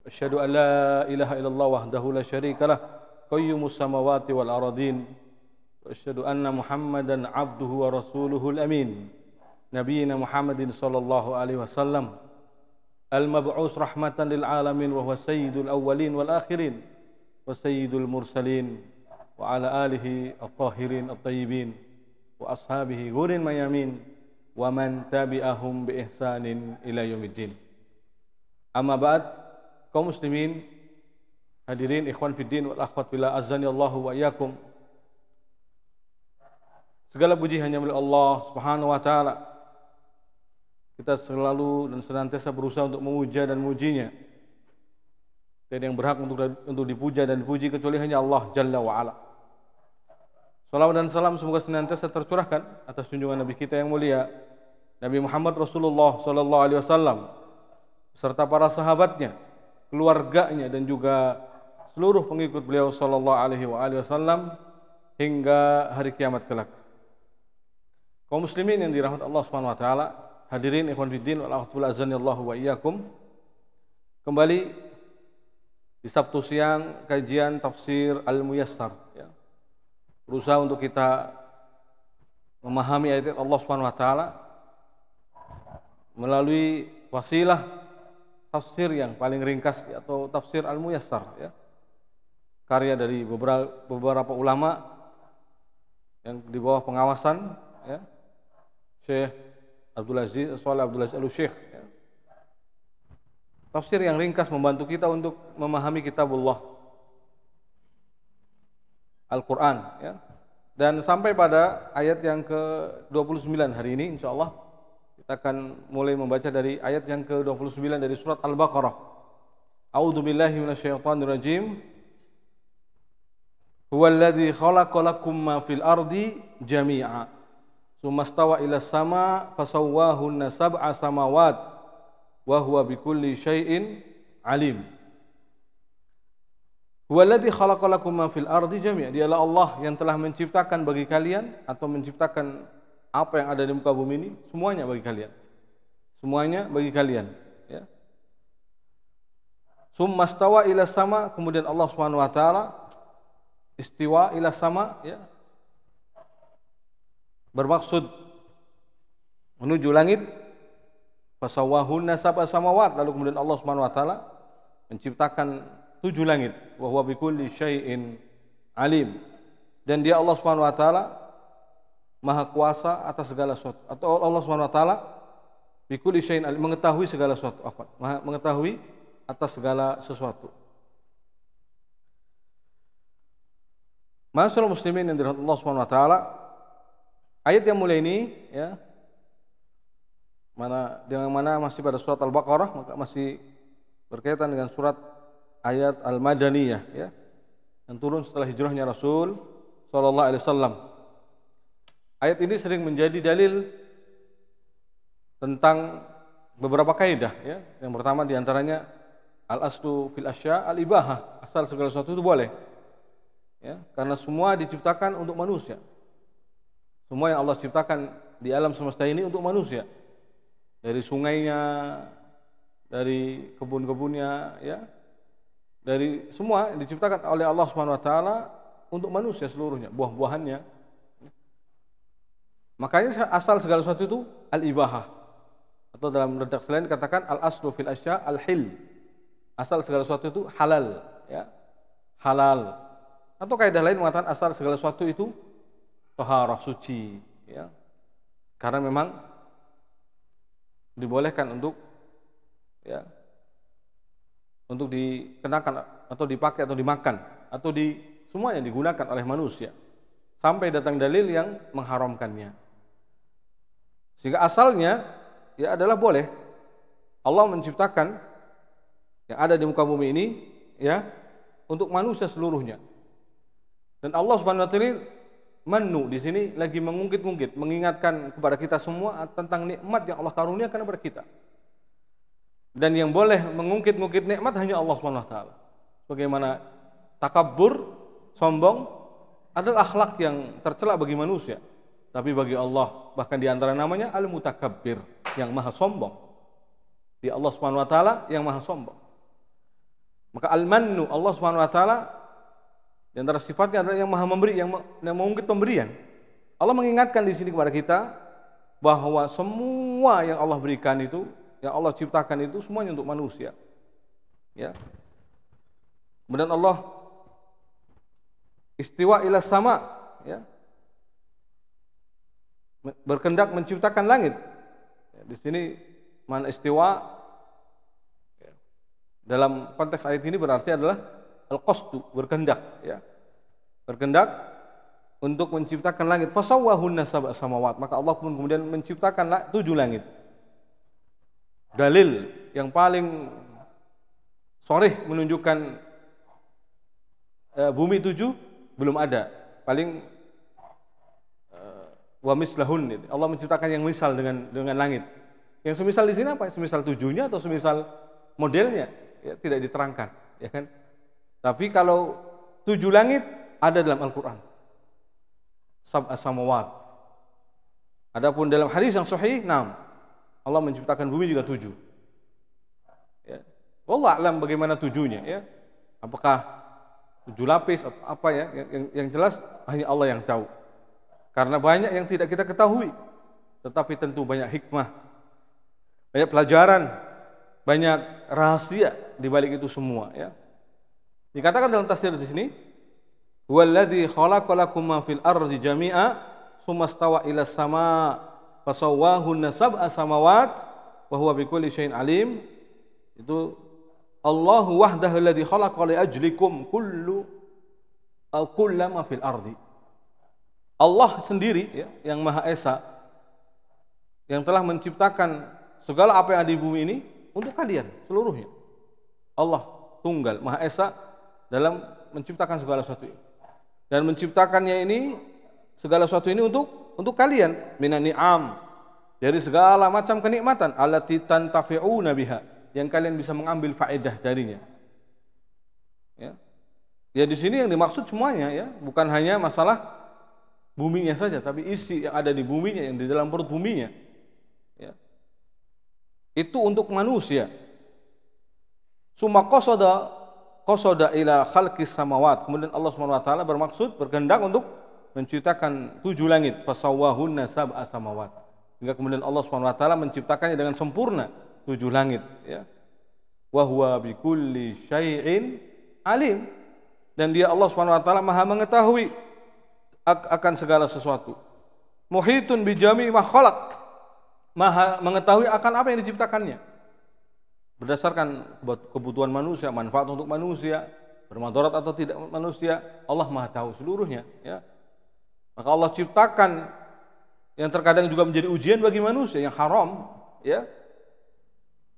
Asyhadu an la ilaha illallah wahdahu la syarika lah qayyumus samawati wal aradin. Asyhadu anna Muhammadan abduhu wa rasuluhul amin. Nabiyyina Muhammadin sallallahu alaihi wasallam al-mab'us rahmatan lil alamin wa huwa sayyidul awwalin wal akhirin wa sayyidul mursalin wa ala alihi at-tahirin at-tayyibin wa ashabihi ghurin mayamin wa man tabi'ahum bi ihsanin ila yaumiddin. Amma ba'd, kaum muslimin, hadirin ikhwan fiddin wal akhwat fillah, azani Allahu wa iyyakum. Segala puji hanya milik Allah Subhanahu wa taala. Kita selalu dan senantiasa berusaha untuk memuja dan memujinya. Tiada yang berhak untuk dipuja dan dipuji kecuali hanya Allah Jalla wa Ala. Salawat dan salam semoga senantiasa tercurahkan atas junjungan Nabi kita yang mulia, Nabi Muhammad Rasulullah sallallahu alaihi wasallam, serta para sahabatnya, keluarganya dan juga seluruh pengikut beliau sallallahu alaihi wasallam hingga hari kiamat kelak. Kaum muslimin yang dirahmati Allah Subhanahu wa taala, hadirin ikhwan fiddin wal akhwat azanillahu wa iyyakum. Kembali di Sabtu siang kajian tafsir Al-Muyassar, ya. Berusaha untuk kita memahami ayat Allah Subhanahu wa taala melalui wasilah tafsir yang paling ringkas, atau tafsir Al-Muyassar, ya. Karya dari beberapa ulama yang di bawah pengawasan, ya, Syekh Abdul Aziz Al-Syekh, ya. Tafsir yang ringkas membantu kita untuk memahami kitabullah Al-Quran, ya. Dan sampai pada ayat yang ke-29 hari ini insyaallah kita akan mulai membaca dari ayat yang ke-29 dari surat Al-Baqarah. A'udzubillahi minasyaitonir rajim. Huwallazi khalaqalakum ma fil ardi jami'a tsummastawa ilas sama fasawwahunna sab'a samawat wa huwa bikulli syai'in alim. Huwallazi khalaqalakum ma fil ardi jami'a, dialah Allah yang telah menciptakan bagi kalian, atau menciptakan apa yang ada di muka bumi ini, semuanya bagi kalian. Semuanya bagi kalian, ya. Tsummastawa ilas sama, kemudian Allah Subhanahu wa taala istiwa ilas sama, ya, bermaksud menuju langit. Fasawwahunna sab'a samawat, lalu kemudian Allah Subhanahu wa taala menciptakan 7 langit. Wa huwa bikulli syai'in alim, dan dia Allah Subhanahu wa taala Maha kuasa atas segala sesuatu, atau Allah Subhanahu wa taala bikulli syai'in alim, mengetahui segala sesuatu, mengetahui atas segala sesuatu. Ma'asyiral muslimin yang dirahmati Allah Subhanahu wa taala, ayat yang mulai ini, ya, yang mana masih pada surat Al-Baqarah, maka masih berkaitan dengan surat ayat Al-Madaniyah, ya, yang turun setelah hijrahnya Rasul sallallahu alaihi wasallam. Ayat ini sering menjadi dalil tentang beberapa kaidah, ya. Yang pertama diantaranya al-aslu fil asya al-ibahah, asal segala sesuatu itu boleh, ya, karena semua diciptakan untuk manusia. Semua yang Allah ciptakan di alam semesta ini untuk manusia. Dari sungainya, dari kebun-kebunnya, ya, dari semua diciptakan oleh Allah Subhanahu wa taala untuk manusia seluruhnya, buah-buahannya. Makanya asal segala sesuatu itu al-ibahah, atau dalam redaksi lain dikatakan al-aslu fil asya al-hil. Asal segala sesuatu itu halal, ya. Halal. Atau kaidah lain mengatakan asal segala sesuatu itu taharah, suci, ya. Karena memang dibolehkan untuk, ya, untuk dikenakan atau dipakai atau dimakan atau semuanya digunakan oleh manusia sampai datang dalil yang mengharamkannya. Sehingga asalnya, ya, adalah boleh. Allah menciptakan yang ada di muka bumi ini, ya, untuk manusia seluruhnya. Dan Allah Subhanahu wa taala Manu di sini lagi mengungkit-ungkit, mengingatkan kepada kita semua tentang nikmat yang Allah karuniakan kepada kita. Dan yang boleh mengungkit-ungkit nikmat hanya Allah Subhanahu wa taala. Bagaimana takabbur, sombong adalah akhlak yang tercela bagi manusia. Tapi bagi Allah, bahkan di antara namanya Al-Mutakabbir, yang maha sombong. Di Allah Subhanahu wa taala yang maha sombong. Maka al-mannu, Allah Subhanahu wa taala di antara sifatnya adalah yang Maha memberi, yang mengungkit pemberian. Allah mengingatkan di sini kepada kita bahwa semua yang Allah berikan itu, yang Allah ciptakan itu semuanya untuk manusia. Ya. Kemudian Allah istiwa ila sama, ya. Berkehendak menciptakan langit. Ya, di sini mana istiwa ya, dalam konteks ayat ini berarti adalah al-qasdu, berkehendak, ya. Berkehendak untuk menciptakan langit. Fasawwahunna sab'a samawat. Maka Allah pun kemudian menciptakan 7 langit. Dalil yang paling sharih menunjukkan bumi 7 belum ada. Paling wa mislahun, Allah menciptakan yang misal dengan langit. Yang semisal di sini apa? Semisal 7-nya atau semisal modelnya? Ya, tidak diterangkan, ya kan? Tapi kalau 7 langit ada dalam Al-Qur'an. Sab'a samawat. Adapun dalam hadis yang sahih, Allah menciptakan bumi juga 7. Ya. Wallah alam bagaimana 7-nya, ya. Apakah 7 lapis atau apa, ya? Yang jelas hanya Allah yang tahu. Karena banyak yang tidak kita ketahui, tetapi tentu banyak hikmah, banyak pelajaran, banyak rahasia di balik itu semua, ya. Dikatakan dalam tafsir di sini, "Huwallazi khalaqalakum ma fil ardi jami'a, tsumma stawa ila sama, fasawwahunna sab'a samawat, wa huwa bikulli syai'in alim." Itu Allahu wahdahu alladzi khalaqa li ajlikum kullama fil ardi. Allah sendiri, ya, yang Maha Esa, yang telah menciptakan segala apa yang ada di bumi ini untuk kalian seluruhnya. Allah tunggal, Maha Esa dalam menciptakan segala sesuatu ini. Dan menciptakannya ini, segala sesuatu ini untuk kalian, minan ni'am, dari segala macam kenikmatan, allati tantafi'una biha, yang kalian bisa mengambil faedah darinya. Ya. Ya, di sini yang dimaksud semuanya, ya, bukan hanya masalah buminya saja, tapi isi yang ada di buminya, yang di dalam perut buminya, ya. Itu untuk manusia. Summa qasada ila khalqis samawat. Kemudian Allah Subhanahu wa taala bermaksud, berkehendak untuk menciptakan 7 langit, fasawwahunna sab'a samawat. Sehingga kemudian Allah Subhanahu wa taala menciptakannya dengan sempurna 7 langit, ya. Wa huwa bikulli syai'in alim. Dan dia Allah Subhanahu wa taala Maha mengetahui akan segala sesuatu. Muhitun bijami ma khalaq. Maha mengetahui akan apa yang diciptakannya. Berdasarkan kebutuhan manusia, manfaat untuk manusia, bermadarat atau tidak manusia, Allah Maha tahu seluruhnya, ya. Maka Allah ciptakan yang terkadang juga menjadi ujian bagi manusia, yang haram, ya.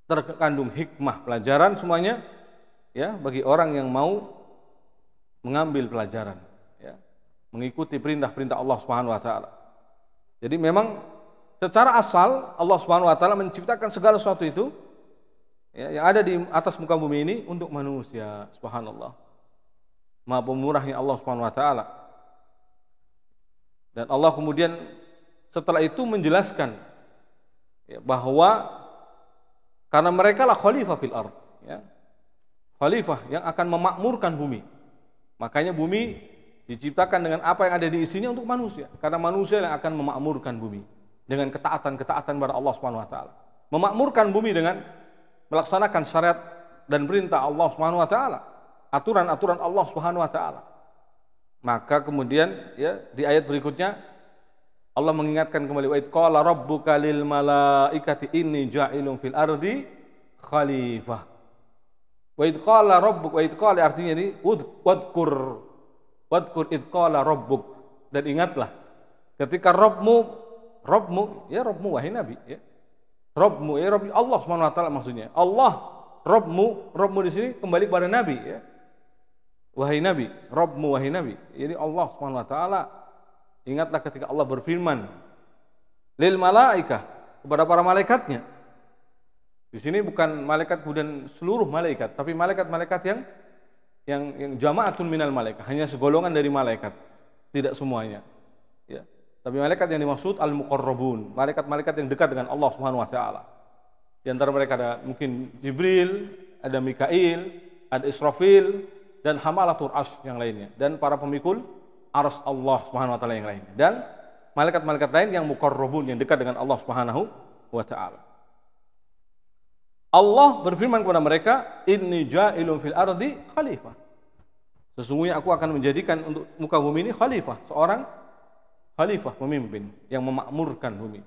Terkandung hikmah, pelajaran semuanya, ya, bagi orang yang mau mengambil pelajaran, mengikuti perintah-perintah Allah Subhanahu wa taala. Jadi memang secara asal Allah Subhanahu wa taala menciptakan segala sesuatu itu, ya, yang ada di atas muka bumi ini untuk manusia. Subhanallah. Maha pemurahnya Allah Subhanahu wa taala. Dan Allah kemudian setelah itu menjelaskan, ya, bahwa karena mereka lah khalifah fil ard, ya. Khalifah yang akan memakmurkan bumi. Makanya bumi diciptakan dengan apa yang ada di isinya untuk manusia, karena manusia yang akan memakmurkan bumi dengan ketaatan-ketaatan kepada Allah Subhanahu wa taala. Memakmurkan bumi dengan melaksanakan syariat dan perintah Allah Subhanahu wa taala, aturan-aturan Allah Subhanahu wa taala. Maka kemudian, ya, di ayat berikutnya Allah mengingatkan kembali, wa id qala rabbuka lil malaikati inni ja'ilun fil ardi khalifah. Wa id qala rabbuk, wa id qala artinya ini wadkur id qala rabbuk, dan ingatlah ketika Rabbmu, ya, Rabbmu wahai Nabi, ya. Rabbmu, ya, Rabb Allah Subhanahu wa taala maksudnya. Allah Rabbmu di sini kembali kepada Nabi, ya. Wahai Nabi, Rabbmu wahai Nabi. Jadi Allah Subhanahu wa taala, ingatlah ketika Allah berfirman lil malaikah, kepada para malaikatnya. Di sini bukan malaikat kemudian seluruh malaikat, tapi malaikat-malaikat yang jama'atun minal malaikat, hanya segolongan dari malaikat, tidak semuanya, ya. Tapi malaikat yang dimaksud al-muqarrabun, malaikat-malaikat yang dekat dengan Allah Subhanahu wa taala. Di antara mereka ada mungkin Jibril, ada Mikail, ada Israfil dan hamalatul arsy yang lainnya, dan para pemikul arsy Allah Subhanahu wa taala yang lainnya, dan malaikat-malaikat lain yang muqarrabun, yang dekat dengan Allah Subhanahu wa taala. Allah berfirman kepada mereka, inni ja'ilun fil ardi khalifah. Sesungguhnya aku akan menjadikan untuk muka bumi ini khalifah, seorang khalifah, pemimpin yang memakmurkan bumi.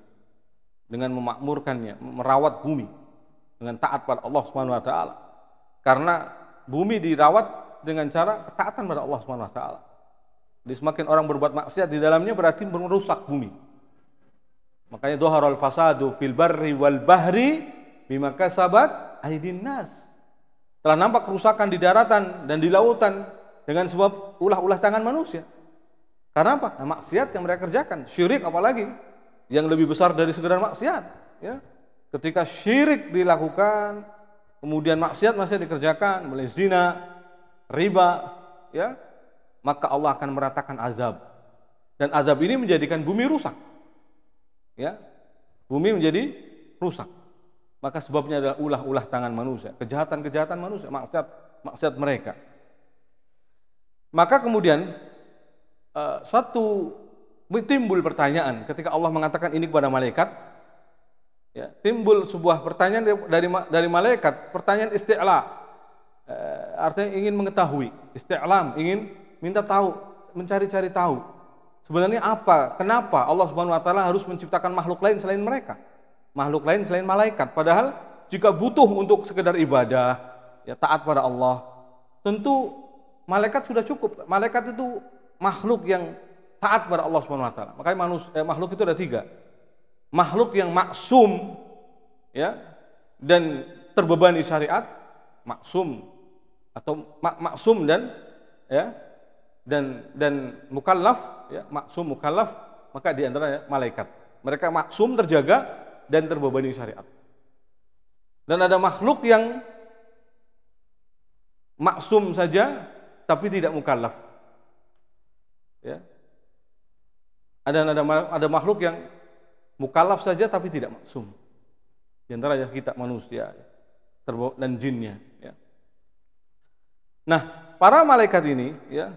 Dengan memakmurkannya, merawat bumi dengan taat pada Allah Subhanahu wa taala. Karena bumi dirawat dengan cara ketaatan pada Allah Subhanahu wa taala. Jadi semakin orang berbuat maksiat di dalamnya berarti merusak bumi. Makanya dhaharal fasadu fil barri wal bahri bima kasabat aydin nas. Telah nampak kerusakan di daratan dan di lautan dengan sebab ulah-ulah tangan manusia. Karena apa? Nah, maksiat yang mereka kerjakan, syirik apalagi yang lebih besar dari sekedar maksiat, ya. Ketika syirik dilakukan, kemudian maksiat masih dikerjakan, mulai zina, riba, ya, maka Allah akan meratakan azab. Dan azab ini menjadikan bumi rusak. Ya. Bumi menjadi rusak. Maka sebabnya adalah ulah-ulah tangan manusia, kejahatan-kejahatan manusia, maksiat mereka. Maka kemudian timbul pertanyaan ketika Allah mengatakan ini kepada malaikat, ya, timbul sebuah pertanyaan dari malaikat, pertanyaan isti'la, artinya ingin mengetahui, isti'lam, ingin minta tahu, mencari-cari tahu. Sebenarnya apa? Kenapa Allah Subhanahu wa taala harus menciptakan makhluk lain selain mereka? Makhluk lain selain malaikat. Padahal jika butuh untuk sekedar ibadah, ya, taat pada Allah, tentu malaikat sudah cukup. Malaikat itu makhluk yang taat pada Allah Subhanahu wa taala. Makanya makhluk itu ada 3. Makhluk yang maksum, ya, dan terbebani syariat, maksum atau maksum dan, ya, dan mukallaf, ya, maksum mukallaf, maka di antaranya malaikat. Mereka maksum, terjaga dan terbebani syariat. Dan ada makhluk yang maksum saja tapi tidak mukallaf. Ya. Ada makhluk yang mukallaf saja tapi tidak maksum. Di antaranya kita manusia, ya, dan jinnya, ya. Nah, para malaikat ini, ya,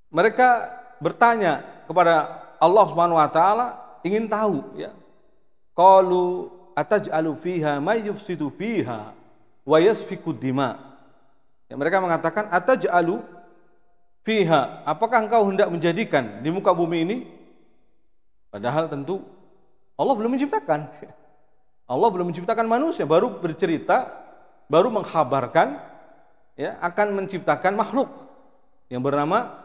mereka bertanya kepada Allah Subhanahu wa taala, ingin tahu, ya. Qalu ataj'alu fiha may yufsidu fiha wa yasfiku dima. Ya, mereka mengatakan ataj'alu fiha, apakah engkau hendak menjadikan di muka bumi ini, padahal tentu Allah belum menciptakan. Allah belum menciptakan manusia, baru bercerita, baru mengkhabarkan, ya, akan menciptakan makhluk yang bernama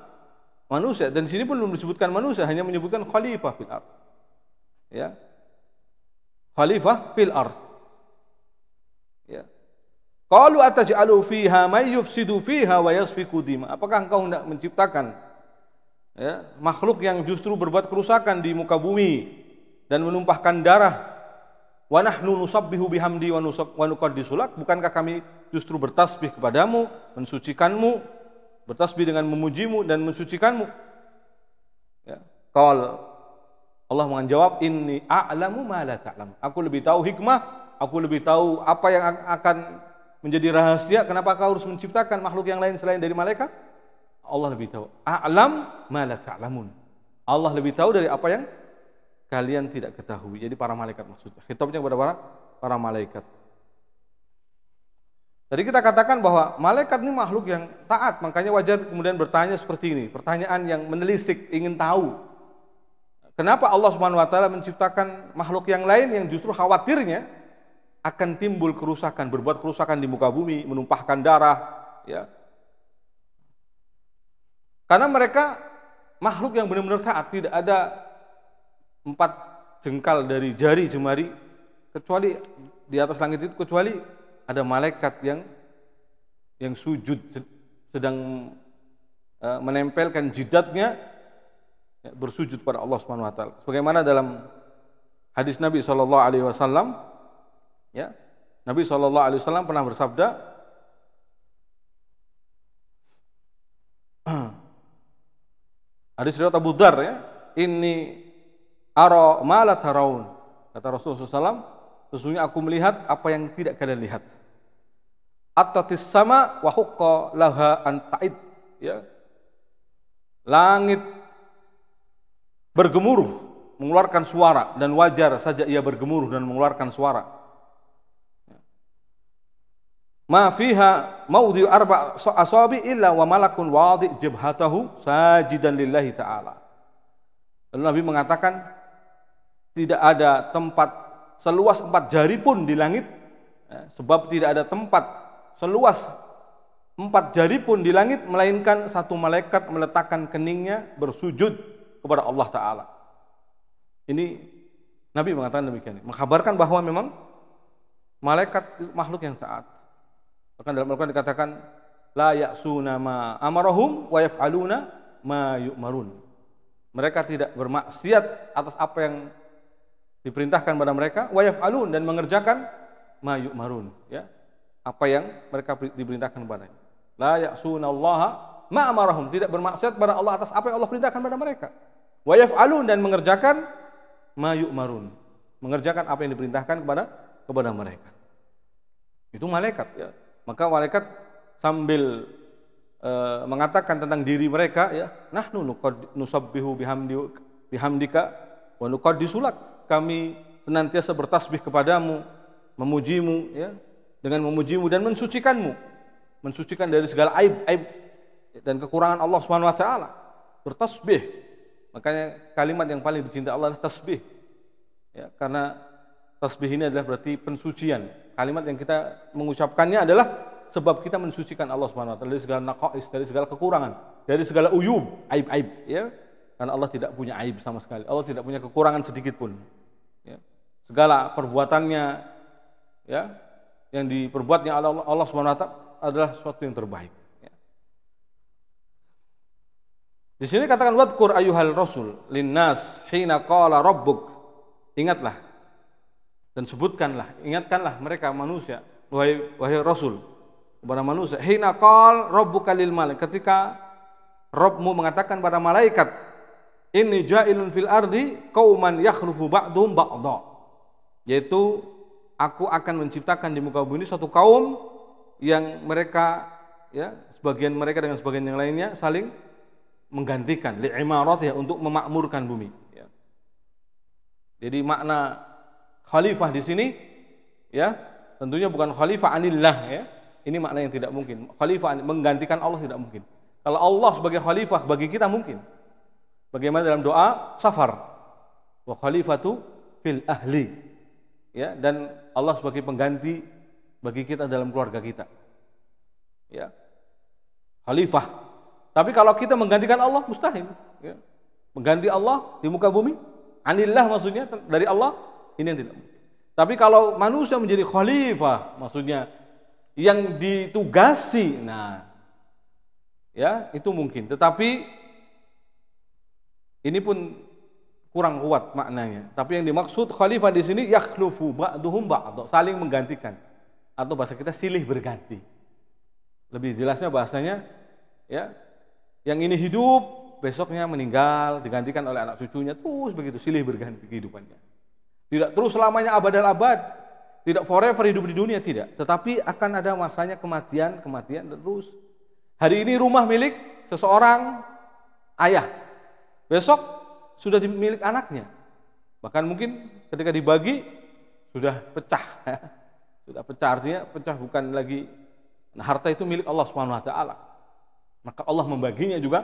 manusia. Dan di sini pun belum disebutkan manusia, hanya menyebutkan khalifah fil ardh. Ya. Khalifah fil ardh. Ya. Qalu ataj'alu fiha may yufsidu fiha wa yasfiku dima. Apakah engkau hendak menciptakan, ya, makhluk yang justru berbuat kerusakan di muka bumi dan menumpahkan darah? Wa nahnu nusabbihu bihamdi wa nuqaddisu lak. Bukankah kami justru bertasbih kepadamu, mensucikanmu, bertasbih dengan memujimu dan mensucikanmu? Ya. Allah menjawab, inni a'lamu ma la ta'lam. Aku lebih tahu hikmah, aku lebih tahu apa yang akan menjadi rahasia kenapa kau harus menciptakan makhluk yang lain selain dari malaikat. Allah lebih tahu. A'lam ma la ta'lamun. Allah lebih tahu dari apa yang kalian tidak ketahui. Jadi para malaikat maksudnya. Khitabnya kepada para malaikat. Jadi kita katakan bahwa malaikat ini makhluk yang taat, makanya wajar kemudian bertanya seperti ini, pertanyaan yang menelisik, ingin tahu. Kenapa Allah Subhanahu wa taala menciptakan makhluk yang lain yang justru khawatirnya akan timbul kerusakan, berbuat kerusakan di muka bumi, menumpahkan darah, ya. Karena mereka makhluk yang benar-benar taat, tidak ada 4 jengkal dari jari jemari kecuali di atas langit itu, kecuali ada malaikat yang sujud, sedang menempelkan jidatnya, ya, bersujud pada Allah Subhanahu wa taala. Sebagaimana dalam hadis Nabi sallallahu alaihi wasallam, ya, Nabi sallallahu alaihi wasallam pernah bersabda, hadis riwayat Abu Dzar, ya, ini ara ma la taraun. Kata Rasulullah SAW, sesungguhnya aku melihat apa yang tidak kalian lihat. Attatis sama wa hukka laha an ta'id, ya. Langit bergemuruh, mengeluarkan suara, dan wajar saja ia bergemuruh dan mengeluarkan suara. Ma fiha maudhi'u arba' asabi illa wa malakun wadi' jabhatahu sajidan lillahi ta'ala. Lalu Nabi mengatakan tidak ada tempat seluas 4 jari pun di langit, sebab tidak ada tempat seluas 4 jari pun di langit melainkan satu malaikat meletakkan keningnya bersujud kepada Allah Ta'ala. Ini Nabi mengatakan demikian, mengkabarkan bahwa memang malaikat itu makhluk yang taat. Bahkan dalam Al-Quran dikatakan la ya'suna ma amarahum wa yaf'aluna ma yu'marun. Mereka tidak bermaksiat atas apa yang diperintahkan pada mereka, wa yaf'alun, dan mengerjakan ma yu'marun, ya, apa yang mereka diperintahkan kepadanya. La ya'sunallaha ma amarahum, tidak bermaksiat pada Allah atas apa yang Allah perintahkan pada mereka. Wa yaf'alun, dan mengerjakan ma yu'marun, mengerjakan apa yang diperintahkan kepada mereka. Itu malaikat, ya. Maka malaikat sambil mengatakan tentang diri mereka, ya, nahnu nusabbihu bihamdika wa nuqaddisu lak, kami senantiasa bertasbih kepadamu, memujimu, ya, dengan memujimu dan mensucikanmu, mensucikan dari segala aib dan kekurangan Allah Subhanahu wa taala. Bertasbih, makanya kalimat yang paling dicintai Allah adalah tasbih, ya, karena tasbih ini adalah berarti pensucian. Kalimat yang kita mengucapkannya adalah sebab kita mensucikan Allah Subhanahu wa taala dari segala naqais, dari segala kekurangan, dari segala uyub, aib-aib, ya. Karena Allah tidak punya aib sama sekali. Allah tidak punya kekurangan sedikit pun. Ya. Segala perbuatannya, ya, yang diperbuatnya Allah Subhanahu wa taala adalah sesuatu yang terbaik. Ya. Di sini katakan wadkur ayyuhal rasul linnas hina qala rabbuk. Ingatlah dan sebutkanlah, ingatkanlah mereka manusia, wahai Rasul, kepada manusia, hina qal rabbuka lil malaik, ketika Rabbmu mengatakan pada malaikat, inni ja'ilun fil ardi qauman yakhlufu ba'dhum ba'dha, yaitu aku akan menciptakan di muka bumi suatu kaum yang mereka, ya, sebagian mereka dengan sebagian yang lainnya saling menggantikan, li'imaratih, untuk memakmurkan bumi, ya. Jadi makna khalifah di sini, ya, tentunya bukan khalifah anillah, ya. Ini makna yang tidak mungkin. Khalifah menggantikan Allah tidak mungkin. Kalau Allah sebagai khalifah bagi kita mungkin. Bagaimana dalam doa safar, wa khalifatu fil ahli, ya, dan Allah sebagai pengganti bagi kita dalam keluarga kita, ya, khalifah. Tapi kalau kita menggantikan Allah mustahil, ya. Mengganti Allah di muka bumi, anillah maksudnya dari Allah, ini yang tidak mungkin. Tapi kalau manusia menjadi khalifah, maksudnya yang ditugasi, nah, ya, itu mungkin. Tetapi ini pun kurang kuat maknanya. Tapi yang dimaksud khalifah di sini yakhlufu ba'duhum ba'd, saling menggantikan, atau bahasa kita silih berganti. Lebih jelasnya bahasanya, ya, yang ini hidup, besoknya meninggal, digantikan oleh anak cucunya, terus begitu silih berganti kehidupannya. Tidak terus selamanya abad-abad, tidak forever hidup di dunia, tidak. Tetapi akan ada masanya kematian terus. Hari ini rumah milik seseorang ayah, besok sudah milik anaknya. Bahkan mungkin ketika dibagi sudah pecah, sudah pecah, artinya pecah bukan lagi. Nah, harta itu milik Allah Subhanahu wa taala. Maka Allah membaginya juga,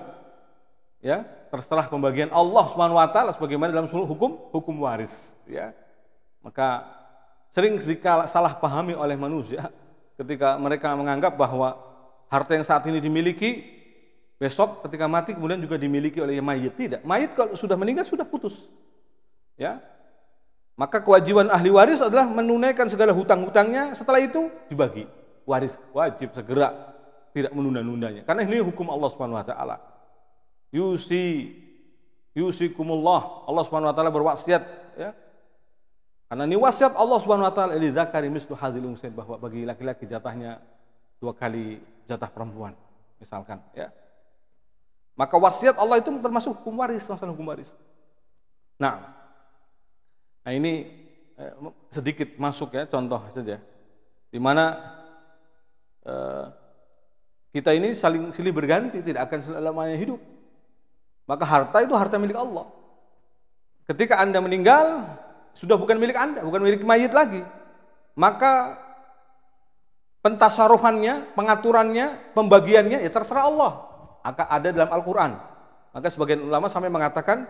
ya, terserah pembagian Allah Subhanahu wa taala sebagaimana dalam hukum waris, ya. Maka sering salah pahami oleh manusia ketika mereka menganggap bahwa harta yang saat ini dimiliki besok ketika mati kemudian juga dimiliki oleh mayit. Tidak. Mayit kalau sudah meninggal sudah putus, ya. Maka kewajiban ahli waris adalah menunaikan segala hutang-hutangnya, setelah itu dibagi. Waris wajib segera, tidak menunda-nundanya. Karena ini hukum Allah Subhanahu wa taala. Yusikumullah, Allah Subhanahu wa taala berwasiat, ya. Karena ini wasiat Allah Subhanahu wa taala, li dzakari mislu hadzal unsayain, bahwa bagi laki-laki jatahnya 2 kali jatah perempuan, misalkan, ya. Maka wasiat Allah itu termasuk hukum waris, masalah hukum waris. Nah ini sedikit masuk, ya, contoh saja, di mana kita ini saling silih berganti, tidak akan selamanya hidup. Maka harta itu harta milik Allah. Ketika Anda meninggal, sudah bukan milik Anda, bukan milik mayit lagi. Maka pentasarufannya, pengaturannya, pembagiannya ya terserah Allah. Akan ada dalam Al-Quran. Maka sebagian ulama sampai mengatakan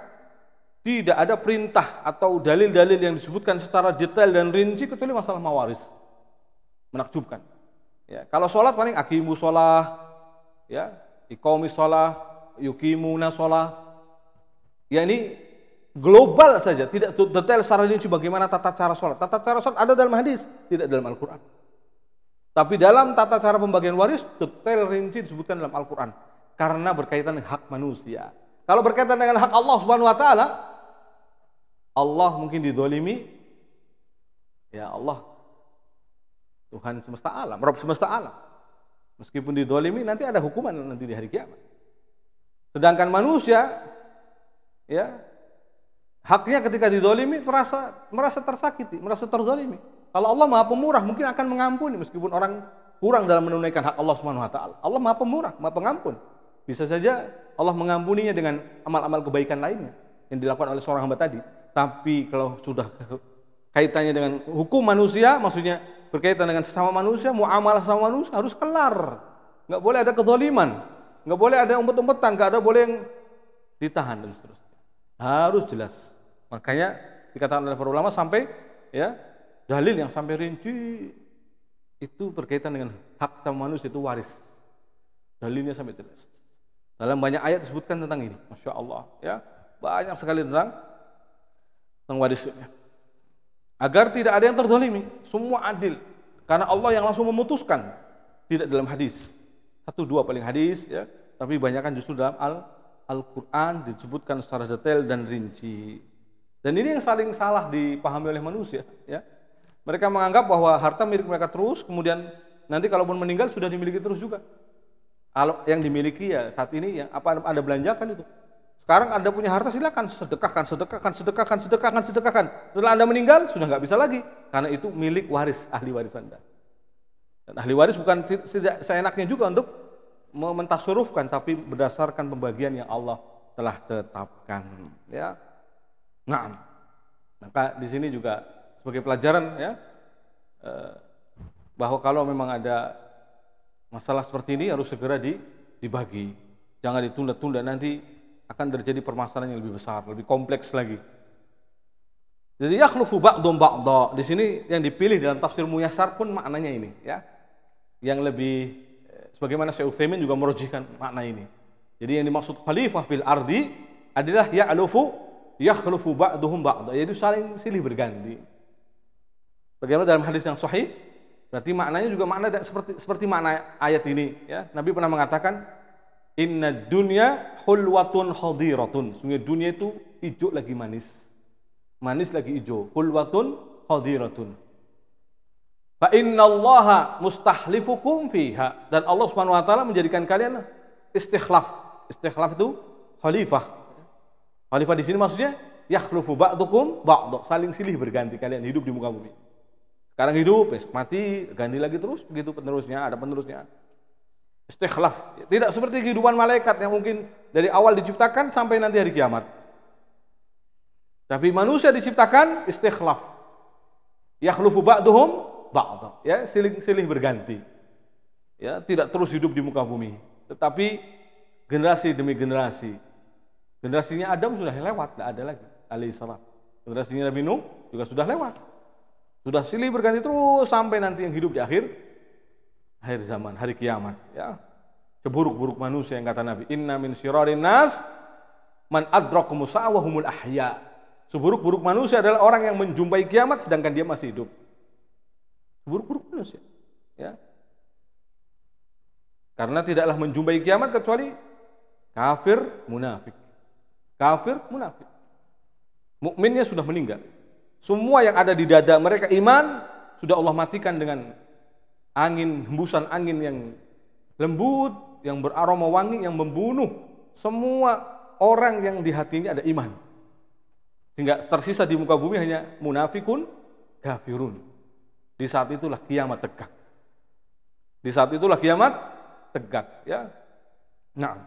tidak ada perintah atau dalil-dalil yang disebutkan secara detail dan rinci kecuali masalah mawaris. Menakjubkan. Ya, kalau sholat paling aqimu sholah, ya, iqamis sholah, yukimuna sholah. Ya ini global saja, tidak detail secara rinci bagaimana tata cara sholat. Tata cara sholat ada dalam hadis, tidak dalam Al-Quran. Tapi dalam tata cara pembagian waris, detail rinci disebutkan dalam Al-Quran. Karena berkaitan dengan hak manusia. Kalau berkaitan dengan hak Allah Subhanahu Wa Taala, Allah mungkin didolimi, ya Allah Tuhan semesta alam, Rabb semesta alam. Meskipun didolimi, nanti ada hukuman nanti di hari kiamat. Sedangkan manusia, ya haknya ketika didolimi merasa tersakiti, merasa terzalimi. Kalau Allah Maha Pemurah, mungkin akan mengampuni meskipun orang kurang dalam menunaikan hak Allah Subhanahu Wa Taala. Allah Maha Pemurah, Maha Pengampun. Bisa saja Allah mengampuninya dengan amal-amal kebaikan lainnya yang dilakukan oleh seorang hamba tadi. Tapi kalau sudah kaitannya dengan hukum manusia, maksudnya berkaitan dengan sesama manusia, muamalah sama manusia harus kelar. Nggak boleh ada kezaliman, nggak boleh ada umpet-umpetan, nggak ada boleh yang ditahan dan seterusnya. Harus jelas. Makanya dikatakan oleh para ulama sampai ya dalil yang sampai rinci itu berkaitan dengan hak sama manusia itu waris. Dalilnya sampai jelas. Dalam banyak ayat disebutkan tentang ini. Masya Allah, ya banyak sekali tentang warisnya. Agar tidak ada yang terzalimi, semua adil. Karena Allah yang langsung memutuskan, tidak dalam hadis. 1-2 paling hadis, ya. Tapi banyak kan justru dalam Al-Quran disebutkan secara detail dan rinci. Dan ini yang saling salah dipahami oleh manusia, ya. Mereka menganggap bahwa harta milik mereka terus, kemudian nanti kalaupun meninggal sudah dimiliki terus juga. Yang dimiliki ya saat ini yang apa Anda belanjakan itu. Sekarang Anda punya harta silakan sedekahkan. Setelah Anda meninggal sudah nggak bisa lagi karena itu milik waris, ahli waris Anda. Dan ahli waris bukan tidak seenaknya juga untuk mentasurufkan, tapi berdasarkan pembagian yang Allah telah tetapkan. Ya, nah, maka di sini juga sebagai pelajaran ya bahwa kalau memang ada masalah seperti ini harus segera dibagi, jangan ditunda-tunda, nanti akan terjadi permasalahan yang lebih besar, lebih kompleks lagi. Jadi yakhlufu ba'dhum ba'dha. Di sini yang dipilih dalam tafsir Muyassar pun maknanya ini, ya. Yang lebih sebagaimana Syekh Utsaimin juga merujihkan makna ini. Jadi yang dimaksud khalifah fil ardi adalah yakhlufu ba'dhum ba'dha, yaitu saling silih berganti. Bagaimana dalam hadis yang sahih? Berarti maknanya juga makna seperti makna ayat ini, ya. Nabi pernah mengatakan inna dunya hulwatun khadiratun. Sungguh dunia itu hijau lagi manis. Manis lagi hijau. Hulwatun khadiratun. Fa innallaha mustahlifukum fiha. Dan Allah Subhanahu wa taala menjadikan kalian istikhlaf. Istikhlaf itu khalifah. Khalifah di sini maksudnya yakhlufu ba'dukum ba'd. Saling silih berganti kalian hidup di muka bumi. Sekarang hidup, mati, ganti lagi terus, begitu penerusnya, ada penerusnya. Istikhlaf, tidak seperti kehidupan malaikat yang mungkin dari awal diciptakan sampai nanti hari kiamat. Tapi manusia diciptakan istikhlaf. Yakhlufu ba'duhum ba'd. Ya, silih berganti. Ya, tidak terus hidup di muka bumi, tetapi generasi demi generasi. Generasinya Adam sudah lewat, tidak ada lagi alaihissalam. Generasinya Nabi Nuh juga sudah lewat. Sudah silih berganti terus sampai nanti yang hidup di akhir zaman, hari kiamat, ya. Seburuk-buruk manusia yang kata Nabi, inna min syirarin nas man adrakumus sa'a wa humul ahya. Seburuk-buruk manusia adalah orang yang menjumpai kiamat sedangkan dia masih hidup. Seburuk-buruk manusia, ya. Karena tidaklah menjumpai kiamat kecuali kafir, munafik. Kafir, munafik. Mukminnya sudah meninggal. Semua yang ada di dada mereka iman sudah Allah matikan dengan angin, hembusan angin yang lembut, yang beraroma wangi, yang membunuh semua orang yang di hatinya ada iman. Sehingga tersisa di muka bumi hanya munafikun, kafirun. Di saat itulah kiamat tegak. Di saat itulah kiamat tegak, ya. Nah,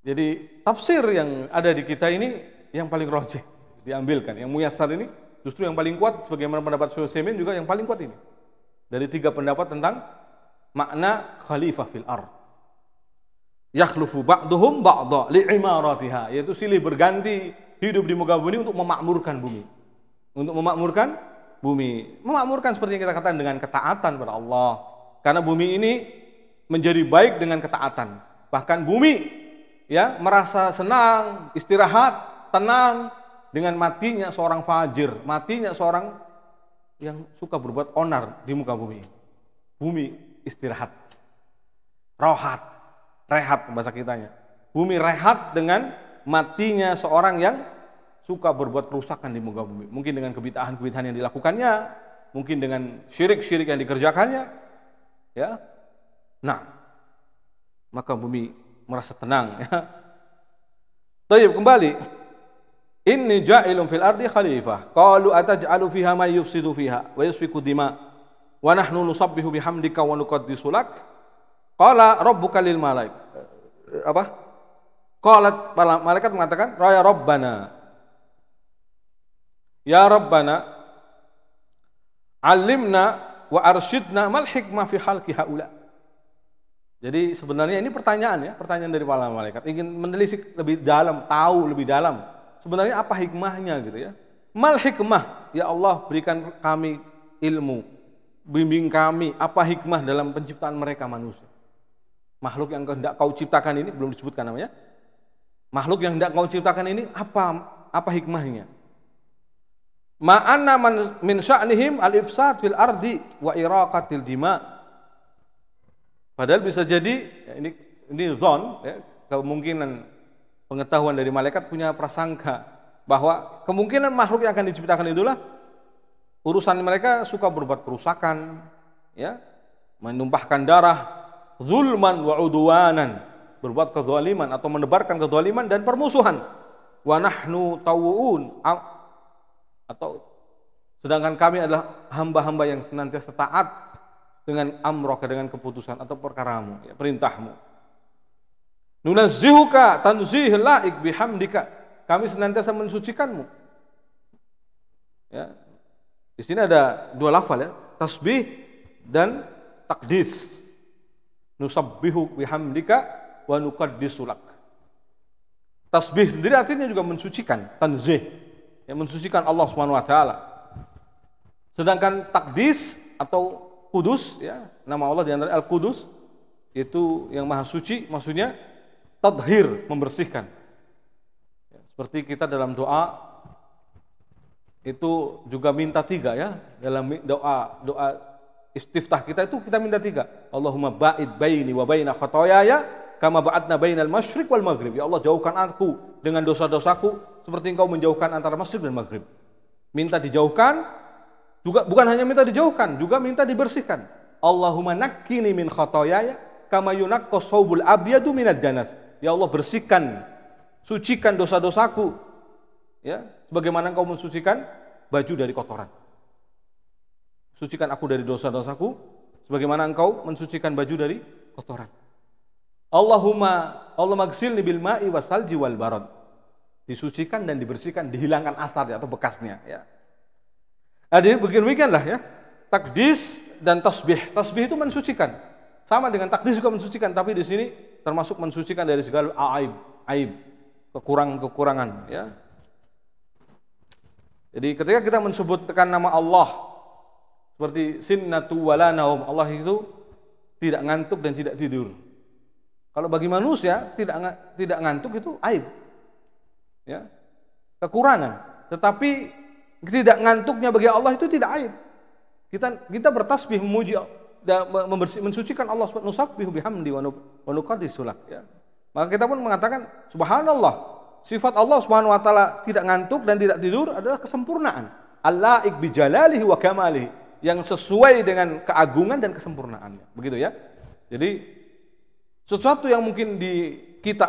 jadi tafsir yang ada di kita ini yang paling rajih diambilkan. Yang muyassar ini justru yang paling kuat, sebagaimana pendapat Syekh Utsaimin juga yang paling kuat ini. Dari 3 pendapat tentang makna khalifah fil ard. Yakhlufu ba'duhum ba'dha li'imaratiha, yaitu silih berganti hidup di muka bumi untuk memakmurkan bumi. Untuk memakmurkan bumi. Memakmurkan seperti yang kita katakan dengan ketaatan kepada Allah. Karena bumi ini menjadi baik dengan ketaatan. Bahkan bumi ya merasa senang, istirahat, tenang dengan matinya seorang fajir, matinya seorang yang suka berbuat onar di muka bumi. Bumi istirahat, rohat, rehat bahasa kitanya. Bumi rehat dengan matinya seorang yang suka berbuat kerusakan di muka bumi. Mungkin dengan kebid'ahan-kebid'ahan yang dilakukannya, mungkin dengan syirik-syirik yang dikerjakannya. Ya. Nah, maka bumi merasa tenang. Ya. Tayyib, kembali. Inni ja'ilun fil ardi khalifah. Qalu ataj'alu fiha may yufsidu fiha wa yasfiku dima wa nahnu nusabbihu bihamdika wa nuqaddisu lak. Qala rabbuka lil malaik. Apa? Qalat malaikat mengatakan, "Ya Rabbana. Ya Rabbana, 'allimna wa arsyidna mal hikmah fi khalqi haula." Jadi sebenarnya ini pertanyaan dari para malaikat, ingin menelisik lebih dalam, tahu lebih dalam. Sebenarnya apa hikmahnya gitu ya? Mal hikmah, ya Allah berikan kami ilmu, bimbing kami apa hikmah dalam penciptaan mereka manusia. Makhluk yang hendak kau ciptakan ini belum disebutkan namanya. Makhluk yang hendak kau ciptakan ini apa hikmahnya? Ma'anna min sya'nihim al-ifsad fil ardi wa iraqatil dima. Padahal bisa jadi ya ini zon ya, kemungkinan pengetahuan dari malaikat punya prasangka bahwa kemungkinan makhluk yang akan diciptakan itulah urusan mereka suka berbuat kerusakan, ya, menumpahkan darah, zulman wa udwanan, berbuat kezaliman atau menebarkan kezaliman dan permusuhan. Wa nahnu tawuun, atau sedangkan kami adalah hamba-hamba yang senantiasa taat dengan amroka, dengan keputusan atau perkaramu, ya, perintahmu. Nunazzihuka tanzih laik bihamdika, kami senantiasa mensucikanmu. Ya. Di sini ada 2 lafal ya, tasbih dan takdis. Nusabbihu bihamdika wa nuqaddisu lak. Tasbih sendiri artinya juga mensucikan, tanzih, yang mensucikan Allah Subhanahu wa taala. Sedangkan takdis atau kudus ya, nama Allah di antara Al-Qudus itu yang maha suci, maksudnya tadhir, membersihkan. Ya, seperti kita dalam doa itu juga minta 3 ya. Dalam doa istiftah kita itu kita minta 3. Allahumma ba'id baini wa baina khotoyaya kama ba'adna bainal masyriq wal maghrib. Ya Allah, jauhkan aku dengan dosa-dosaku seperti Engkau menjauhkan antara masyriq dan maghrib. Minta dijauhkan, juga bukan hanya minta dijauhkan, juga minta dibersihkan. Allahumma nakkini min khotoyaya kama yunaqqas thawbul abyadu minad danas. Ya Allah, bersihkan, sucikan dosa-dosaku, ya, sebagaimana Engkau mensucikan baju dari kotoran. Sucikan aku dari dosa-dosaku, sebagaimana Engkau mensucikan baju dari kotoran. Allahumma gsilni bil ma'i wasalji wal barad. Disucikan dan dibersihkan, dihilangkan asarnya atau bekasnya. Ya. Jadi beginilah ya, takdis dan tasbih. Tasbih itu mensucikan. Sama dengan takdis juga mensucikan, tapi di sini termasuk mensucikan dari segala aib, kekurangan, ya. Jadi ketika kita menyebutkan nama Allah seperti sinnatu wala naum, Allah itu tidak ngantuk dan tidak tidur. Kalau bagi manusia tidak ngantuk itu aib, ya, kekurangan. Tetapi tidak ngantuknya bagi Allah itu tidak aib. Kita bertasbih memuji dan mensucikan Allah, nusabbihu bihamdi wa nuqaddisu lak, ya. Maka kita pun mengatakan subhanallah, sifat Allah Subhanahu wa taala tidak ngantuk dan tidak tidur adalah kesempurnaan. Allaik bi jalalihi wa kamalihi, yang sesuai dengan keagungan dan kesempurnaannya. Begitu ya. Jadi sesuatu yang mungkin di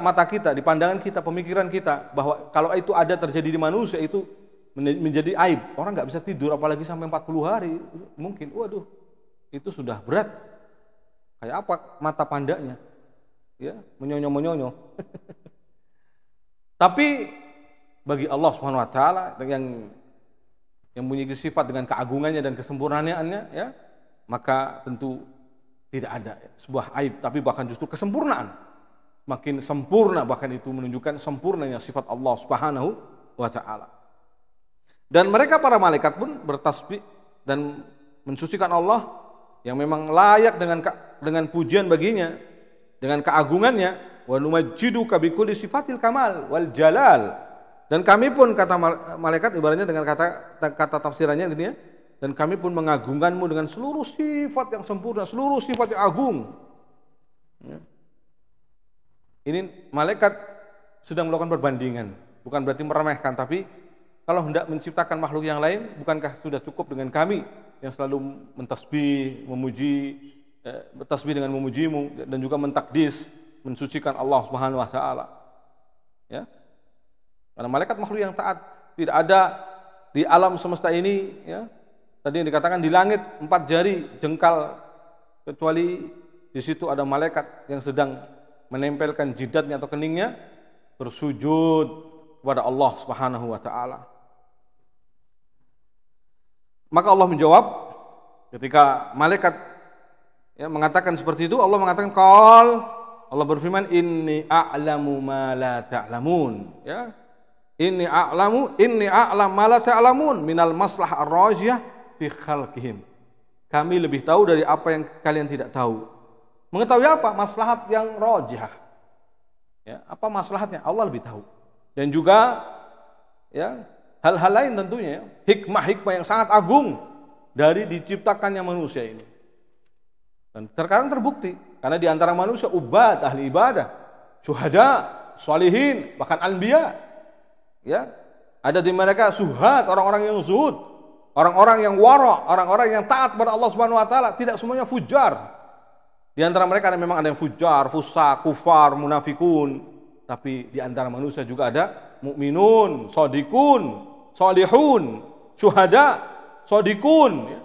mata kita, di pandangan kita, pemikiran kita bahwa kalau itu ada terjadi di manusia itu menjadi aib. Orang enggak bisa tidur apalagi sampai 40 hari. Mungkin waduh, itu sudah berat. Kayak apa mata pandanya? Ya, menyonyo-menyonyo. Tapi bagi Allah Subhanahu wa taala yang memiliki sifat dengan keagungannya dan kesempurnaannya, ya, maka tentu tidak ada sebuah aib, tapi bahkan justru kesempurnaan. Makin sempurna, bahkan itu menunjukkan sempurnanya sifat Allah Subhanahu wa taala. Dan mereka para malaikat pun bertasbih dan mensucikan Allah yang memang layak dengan pujian baginya, dengan keagungannya. Wa numajjiduka bikulli sifatil kamal wal jalal. Dan kami pun, kata malaikat ibaratnya dengan kata tafsirannya ini ya, dan kami pun mengagungkanmu dengan seluruh sifat yang sempurna, seluruh sifat yang agung. Ya. Ini malaikat sedang melakukan perbandingan, bukan berarti meremehkan, tapi kalau hendak menciptakan makhluk yang lain, bukankah sudah cukup dengan kami yang selalu mentasbih, memuji, bertasbih dengan memujimu, dan juga mentakdis, mensucikan Allah Subhanahu wa taala. Ya. Karena malaikat makhluk yang taat, tidak ada di alam semesta ini, ya. Tadi yang dikatakan di langit 4 jari jengkal, kecuali di situ ada malaikat yang sedang menempelkan jidatnya atau keningnya bersujud kepada Allah Subhanahu wa taala. Maka Allah menjawab ketika malaikat mengatakan seperti itu, Allah mengatakan Allah berfirman, inni a'lamu ma la ta'lamun, ya. Inni a'lam ma la ta'lamun minal maslahah ar-rajihah fi khalqihim. Kami lebih tahu dari apa yang kalian tidak tahu. Mengetahui apa? Maslahat yang rajihah. Ya, apa maslahatnya? Allah lebih tahu. Dan juga ya, hal-hal lain tentunya, hikmah-hikmah yang sangat agung dari diciptakannya manusia ini. Dan terkadang terbukti karena di antara manusia ubad, ahli ibadah, syuhada, sholihin, bahkan anbiya. Ya, ada di mereka suhad, orang-orang yang zuhud, orang-orang yang wara, orang-orang yang taat kepada Allah Subhanahu wa taala, tidak semuanya fujar. Di antara mereka memang ada yang fujar, fusak, kufar, munafikun, tapi di antara manusia juga ada mukminun, shadiqun, shalihun, syuhada, shadiqun, ya,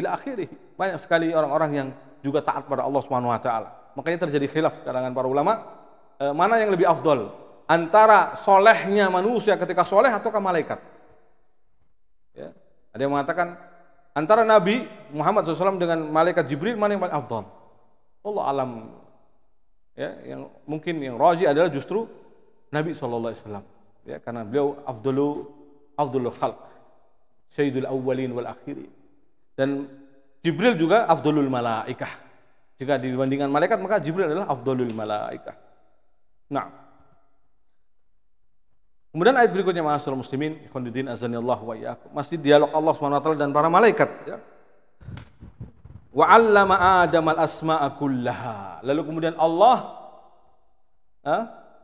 ila akhirih. Banyak sekali orang-orang yang juga taat pada Allah Subhanahu wa taala. Makanya terjadi khilaf di kalangan para ulama, mana yang lebih afdal? Antara solehnya manusia ketika soleh ataukah malaikat? Ya. Ada yang mengatakan antara Nabi Muhammad SAW dengan malaikat Jibril mana yang paling afdal? Allah alam. Ya, yang mungkin yang rajih adalah justru Nabi SAW. Ya, karena beliau afdalul khalq, sayyidul awwalin wal akhirin. Dan Jibril juga afdalul malaikah. Jika dibandingkan malaikat maka Jibril adalah afdalul malaikah. Nah, kemudian ayat berikutnya, ma'asyiral muslimin, ikhwanuddin azanillahu wa iyyakum, masih dialog Allah Subhanahu wa taala dan para malaikat, ya. Wa 'allama Adam al-asma'a kullaha. Lalu kemudian Allah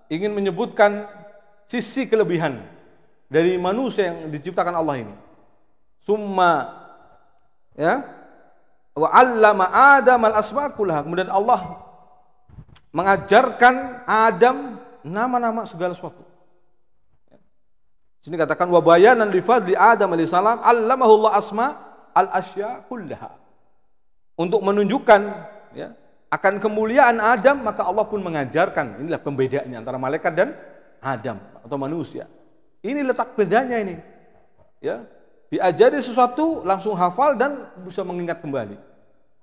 ingin menyebutkan sisi kelebihan dari manusia yang diciptakan Allah ini. Summa, ya, wa 'allama Adam al-asma'a kullaha. Kemudian Allah mengajarkan Adam nama-nama segala sesuatu. Sini katakan wa bayanan li fadli Adam alaihissalam allamahullah asma al-asya kullaha. Untuk menunjukkan, ya, akan kemuliaan Adam, maka Allah pun mengajarkan. Inilah pembedaannya antara malaikat dan Adam atau manusia. Ini letak bedanya ini. Ya, diajari sesuatu langsung hafal dan bisa mengingat kembali.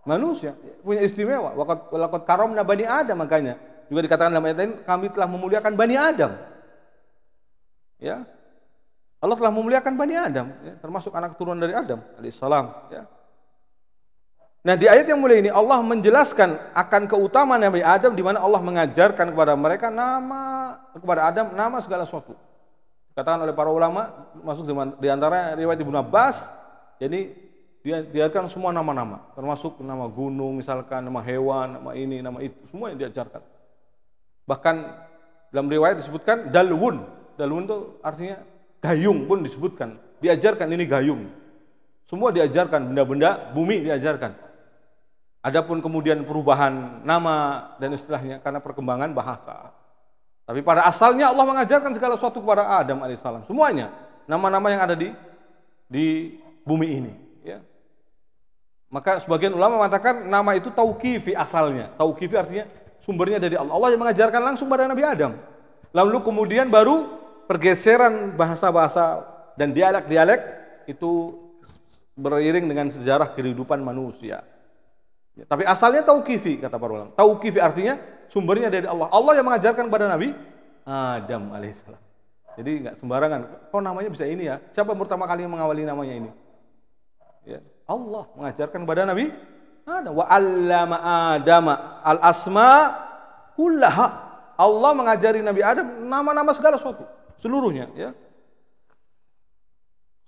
Manusia punya istimewa. Walaqad karamna bani Adam, makanya juga dikatakan dalam ayat lain, kami telah memuliakan bani Adam. Ya. Allah telah memuliakan Bani Adam, ya, termasuk anak keturunan dari Adam alaihissalam. Ya. Nah, di ayat yang mulia ini Allah menjelaskan akan keutamaan Nabi Adam, di mana Allah mengajarkan kepada mereka kepada Adam nama segala sesuatu. Dikatakan oleh para ulama, masuk di antara riwayat Ibnu Abbas, jadi diajarkan semua nama-nama, termasuk nama gunung, misalkan nama hewan, nama ini, nama itu, semua yang diajarkan. Bahkan dalam riwayat disebutkan dalwun itu artinya gayung pun disebutkan, diajarkan ini gayung. Semua diajarkan, benda-benda bumi diajarkan. Adapun kemudian perubahan nama dan istilahnya karena perkembangan bahasa. Tapi pada asalnya Allah mengajarkan segala sesuatu kepada Adam alaihissalam. Semuanya nama-nama yang ada di bumi ini. Ya. Maka sebagian ulama mengatakan nama itu tauqifi asalnya. Tauqifi artinya sumbernya dari Allah. Allah yang mengajarkan langsung pada Nabi Adam. Lalu kemudian baru pergeseran bahasa-bahasa dan dialek-dialek itu beriring dengan sejarah kehidupan manusia. Ya, tapi asalnya tauqifi kata para ulama. Tauqifi artinya sumbernya dari Allah. Allah yang mengajarkan kepada Nabi Adam alaihissalam. Jadi nggak sembarangan. Kok namanya bisa ini ya? Siapa yang pertama kali mengawali namanya ini? Ya, Allah mengajarkan kepada Nabi Adam. Wa 'allama Adama al-asma kullaha. Allah mengajari Nabi Adam nama-nama segala sesuatu, seluruhnya, ya.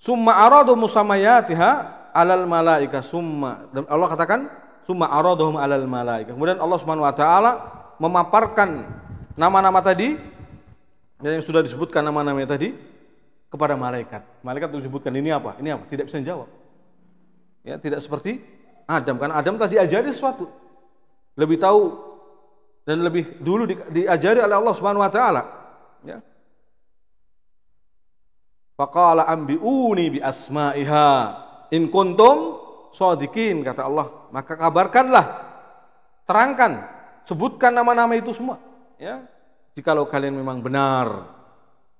Summa aradu musammayatiha 'alal malaika summa. Allah katakan summa araduhum 'alal malaika. Kemudian Allah Subhanahu wa taala memaparkan nama-nama tadi yang sudah disebutkan nama-namanya tadi kepada malaikat. Malaikat itu disebutkan ini apa? Ini apa? Tidak bisa menjawab. Ya, tidak seperti Adam, karena Adam tadi diajari sesuatu. Lebih tahu dan lebih dulu diajari oleh Allah Subhanahu wa taala, ya. Faqala ambiuni bi asma'iha in kuntum shadiqin, kata Allah. Maka kabarkanlah, terangkan, sebutkan nama-nama itu semua, ya. Jikalau kalian memang benar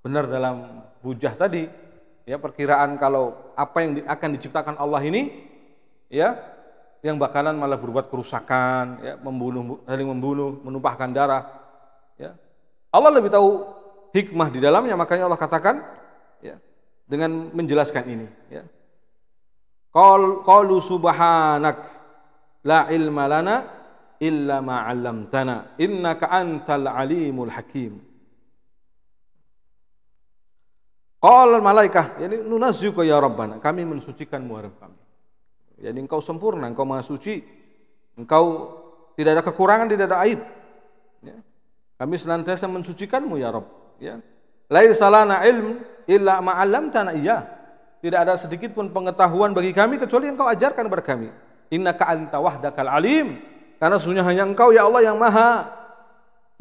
dalam hujah tadi, ya, perkiraan kalau apa yang akan diciptakan Allah ini, ya, yang bakalan malah berbuat kerusakan, ya, saling membunuh, menumpahkan darah, ya. Allah lebih tahu hikmah di dalamnya, makanya Allah katakan, ya, dengan menjelaskan ini, ya. Qalu subhanak la ilma lana illa ma 'allamtana innaka antal alimul hakim. Qala malaikah, yani nunazzuka ya rabbana, kami mensucikanmu ya Rabb kami. Jadi engkau sempurna, engkau maha suci, engkau tidak ada kekurangan, tidak ada aib, ya. Kami senantiasa mensucikanmu ya Rabb, ya. Laisa lana ilm illa ma 'allamtana iya. Tidak ada sedikit pun pengetahuan bagi kami kecuali yang engkau ajarkan kepada kami. Innaka anta wahdakal alim, karena sesungguhnya hanya engkau ya Allah yang maha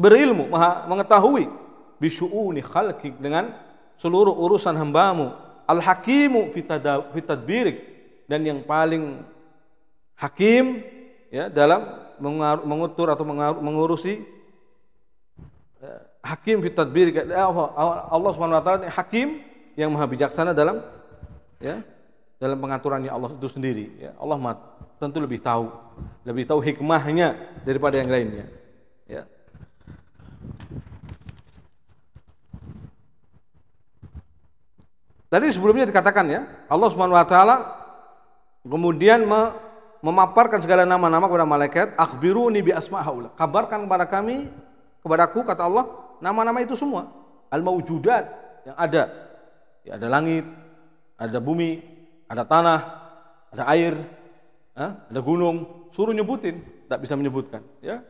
berilmu, maha mengetahui bisyu'uni khalqik, dengan seluruh urusan hambamu, al-hakimu fi tadbirik, dan yang paling hakim, ya, dalam mengutur atau mengurusi, hakim fi tadbirik. Allah Subhanahu wa taala hakim, yang maha bijaksana dalam, ya, dalam pengaturannya Allah itu sendiri, ya. Allah tentu lebih tahu hikmahnya daripada yang lainnya, ya. Tadi sebelumnya dikatakan, ya, Allah Subhanahu wa taala kemudian memaparkan segala nama-nama kepada malaikat. Akhbiruni bi asma haula, kabarkan kepada kami, kepadaku, kata Allah, nama-nama itu semua, al-mawjudat, yang ada, ya, ada langit, ada bumi, ada tanah, ada air, ada gunung, suruh nyebutin, tak bisa menyebutkan, ya.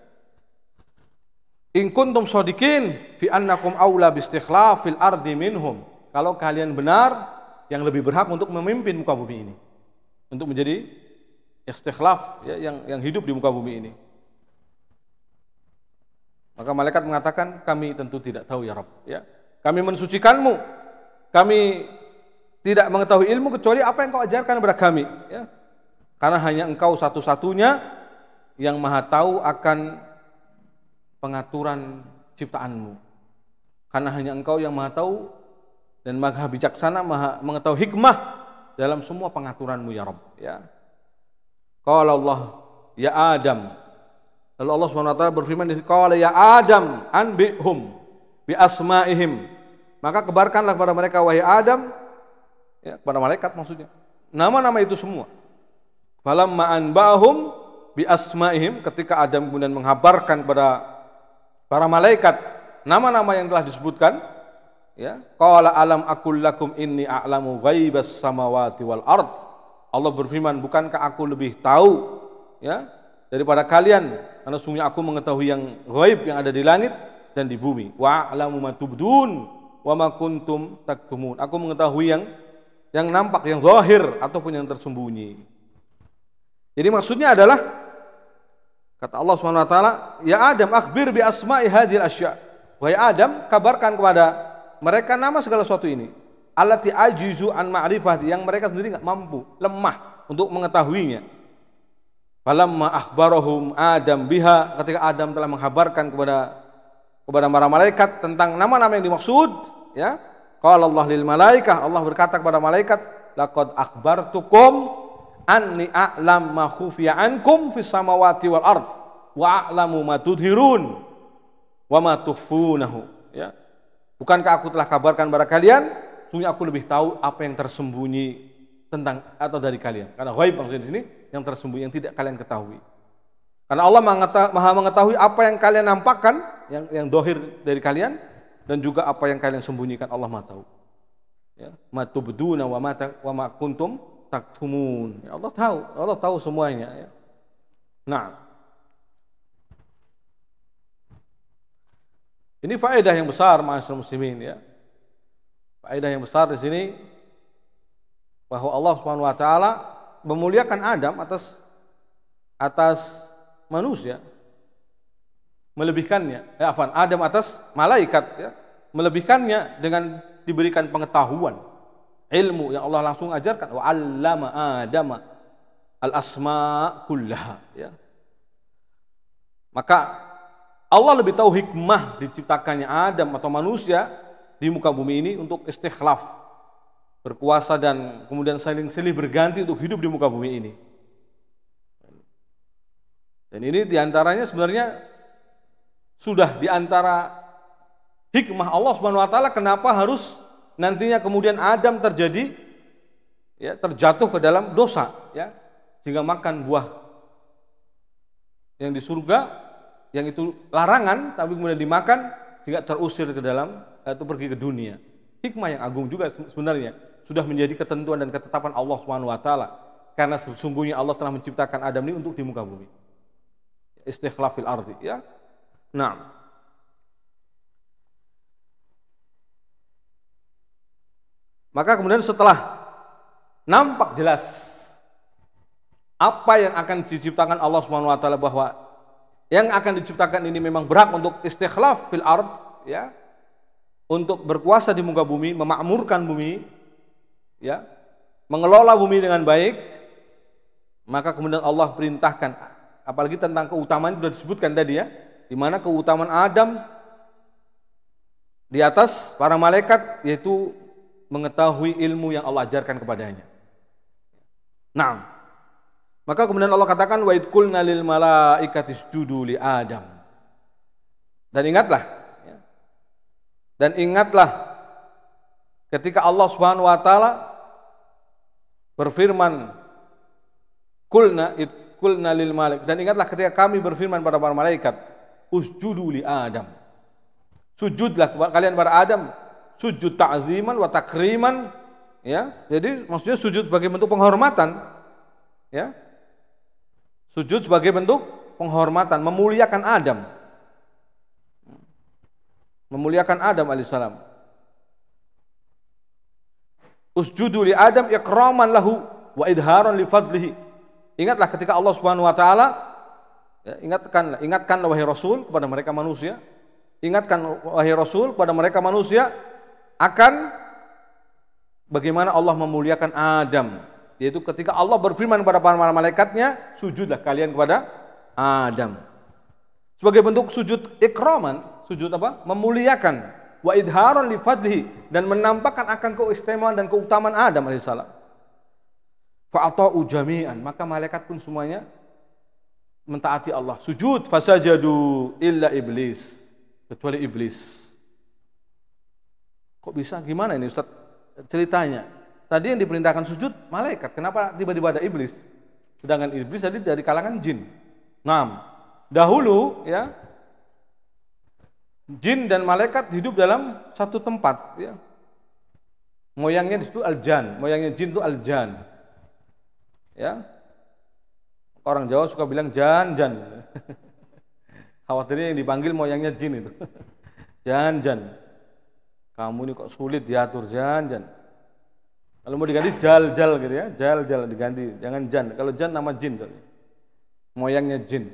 In kuntum shadiqin fi annakum aula bi istikhlafil ardi minhum, kalau kalian benar, yang lebih berhak untuk memimpin muka bumi ini, untuk menjadi istikhlaf, ya, yang hidup di muka bumi ini. Maka malaikat mengatakan, kami tentu tidak tahu ya Rabb, ya. Kami mensucikanmu, kami tidak mengetahui ilmu kecuali apa yang kau ajarkan kepada kami, ya. Karena hanya engkau satu-satunya yang maha tahu akan pengaturan ciptaanmu. Karena hanya engkau yang maha tahu dan maha bijaksana, maha mengetahui hikmah dalam semua pengaturanmu ya Rabb, ya. Qala Allah ya Adam, lalu Allah SWT berfirman, qala ya Adam anbihum bi asma'ihim, maka kebarkanlah kepada mereka wahai Adam, ya, kepada malaikat maksudnya, nama-nama itu semua. Falamma anba'hum bi asma'ihim, ketika Adam kemudian menghabarkan kepada para malaikat nama-nama yang telah disebutkan, ya, qala alam aqul lakum inni a'lamu ghaibas samawati wal ard. Allah berfirman, bukankah aku lebih tahu, ya, daripada kalian, karena sungguh aku mengetahui yang ghaib, yang ada di langit dan di bumi. Wa a'lamu ma tubdun wa ma kuntum taktumun. Aku mengetahui yang nampak, yang zahir ataupun yang tersembunyi. Jadi maksudnya adalah, kata Allah Subhanahu wa taala, ya Adam akhbir bi asma'i hadhil asya. Wahai Adam, kabarkan kepada mereka nama segala sesuatu ini. Allati ajizu an ma'rifati, yang mereka sendiri enggak mampu, lemah untuk mengetahuinya. Falamma akhbarahum Adam biha, ketika Adam telah menghabarkan kepada para malaikat tentang nama-nama yang dimaksud, ya. Qala Allah lil malaikah, Allah berkata kepada malaikat, laqad akhbartukum anni a'lam ma khufiya ankum fis samawati wal ard wa a'lamu ma tudhirun wa ma tukhfunahu, ya. Bukankah aku telah kabarkan kepada kalian, sungguh aku lebih tahu apa yang tersembunyi tentang atau dari kalian. Karena ghaib maksudnya di sini yang tersembunyi, yang tidak kalian ketahui. Karena Allah Maha mengetahui apa yang kalian nampakkan, yang dohir dari kalian, dan juga apa yang kalian sembunyikan, Allah Maha tahu. Ya, ma tubduna wa ma kuntum taktumun. Ya, Allah tahu semuanya, ya. Nah, ini faedah yang besar ma'asyiral muslimin, ya. Faedah yang besar di sini bahwa Allah Subhanahu wa taala memuliakan Adam atas manusia, melebihkannya, Adam atas malaikat, ya, melebihkannya dengan diberikan pengetahuan, ilmu yang Allah langsung ajarkan, wa 'allama Adama al-asma' kullaha, ya. Maka Allah lebih tahu hikmah diciptakannya Adam atau manusia di muka bumi ini untuk istikhlaf, berkuasa dan kemudian saling silih berganti untuk hidup di muka bumi ini. Dan ini diantaranya sebenarnya sudah diantara hikmah Allah Subhanahu wa taala kenapa harus nantinya kemudian Adam terjadi, ya, terjatuh ke dalam dosa, ya, sehingga makan buah yang di surga, yang itu larangan tapi kemudian dimakan sehingga terusir ke dalam atau pergi ke dunia. Hikmah yang agung juga sebenarnya, sudah menjadi ketentuan dan ketetapan Allah Subhanahu wa taala, karena sesungguhnya Allah telah menciptakan Adam ini untuk di muka bumi. Istikhlafil ardi, ya. Nah, maka kemudian setelah nampak jelas apa yang akan diciptakan Allah Subhanahu wa taala, bahwa yang akan diciptakan ini memang berhak untuk istikhlaf fil ard, ya, untuk berkuasa di muka bumi, memakmurkan bumi, ya, mengelola bumi dengan baik, maka kemudian Allah perintahkan, apalagi tentang keutamaan sudah disebutkan tadi, ya, di mana keutamaan Adam di atas para malaikat, yaitu mengetahui ilmu yang Allah ajarkan kepadanya. Nah, maka kemudian Allah katakan, wa id qulna lil malaikati isjudu li Adam. Dan ingatlah ketika Allah Subhanahu wa taala berfirman, qulna lil malaik, dan ingatlah ketika kami berfirman pada para malaikat, usjudu li Adam. Sujudlah kalian pada Adam, sujud ta'ziman wa takriman, ya. Jadi maksudnya sujud sebagai bentuk penghormatan, ya. Sujud sebagai bentuk penghormatan, memuliakan Adam. Memuliakan Adam alaihissalam. Usjudu li Adam ikraman lahu wa idharan li fadlihi. Ingatlah ketika Allah Subhanahu wa taala, ya, ingatkan wahai Rasul kepada mereka manusia, ingatkan wahai Rasul kepada mereka manusia akan bagaimana Allah memuliakan Adam, yaitu ketika Allah berfirman kepada para malaikatnya, sujudlah kalian kepada Adam. Sebagai bentuk sujud ikraman, sujud apa? Memuliakan, wa idharan li fadlihi, dan menampakkan akan keistimewaan dan keutamaan Adam alaihissalam. Fa'ata'u jami'an, maka malaikat pun semuanya mentaati Allah. Sujud, fasajadu illa iblis, kecuali iblis. Kok bisa? Gimana ini Ustaz ceritanya? Tadi yang diperintahkan sujud malaikat, kenapa tiba-tiba ada iblis? Sedangkan iblis tadi dari kalangan jin. Nah, dahulu, ya, jin dan malaikat hidup dalam satu tempat, ya. Moyangnya di situ aljan, moyangnya jin itu aljan. Ya. Orang Jawa suka bilang jan. Khawatirnya yang dipanggil moyangnya jin itu. Jan. Kamu ini kok sulit diatur, jan. Kalau mau diganti jal gitu, ya. Jal diganti, jangan jan. Kalau jan nama jin. Moyangnya jin.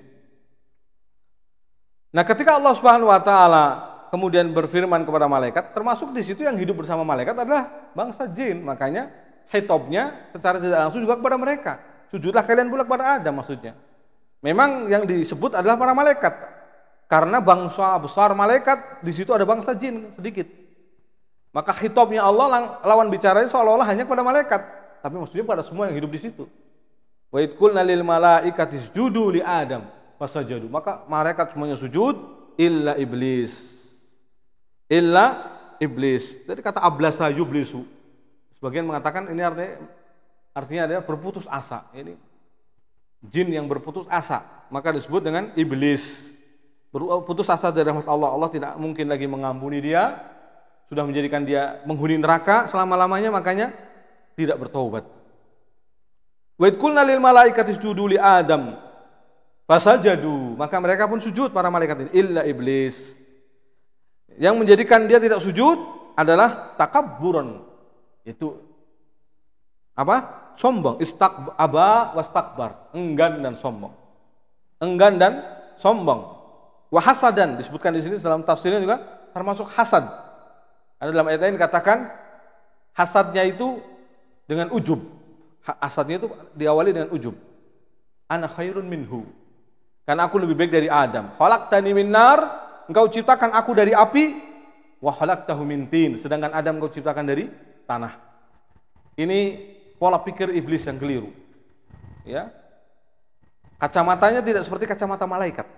Nah, ketika Allah Subhanahu wa taala kemudian berfirman kepada malaikat, termasuk di situ yang hidup bersama malaikat adalah bangsa jin, makanya hitobnya secara tidak langsung juga kepada mereka. Sujudlah kalian pula kepada Adam maksudnya. Memang yang disebut adalah para malaikat. Karena bangsa besar malaikat, di situ ada bangsa jin sedikit. Maka khitabnya Allah lawan bicaranya seolah-olah hanya kepada malaikat, tapi maksudnya pada semua yang hidup di situ. Wa id qulna lil malaikati isjudu li Adam fasajadu. Maka malaikat semuanya sujud illa iblis. Illa iblis. Jadi kata ablasa yublisu. Sebagian mengatakan ini artinya adalah berputus asa. Ini jin yang berputus asa, maka disebut dengan iblis. Berputus asa dari rahmat Allah. Allah tidak mungkin lagi mengampuni dia, sudah menjadikan dia menghuni neraka selama-lamanya, makanya tidak bertaubat. Wa id qulna lil malaikati isjudu li Adam fasajadu, maka mereka pun sujud para malaikat ini illa iblis. Yang menjadikan dia tidak sujud adalah takabburan, itu apa? Sombong, aba wastakbar, enggan dan sombong. Enggan dan sombong. Wa hasadan disebutkan di sini dalam tafsirnya juga termasuk hasad. Ada dalam ayat lain katakan hasadnya itu dengan ujub. Hasadnya itu diawali dengan ujub. Ana khairun minhu. Karena aku lebih baik dari Adam. Khalaqtani min nar, engkau ciptakan aku dari api, wa khalaqtahu min tin, sedangkan Adam engkau ciptakan dari tanah. Ini pola pikir iblis yang keliru. Ya. Kacamatanya tidak seperti kacamata malaikat.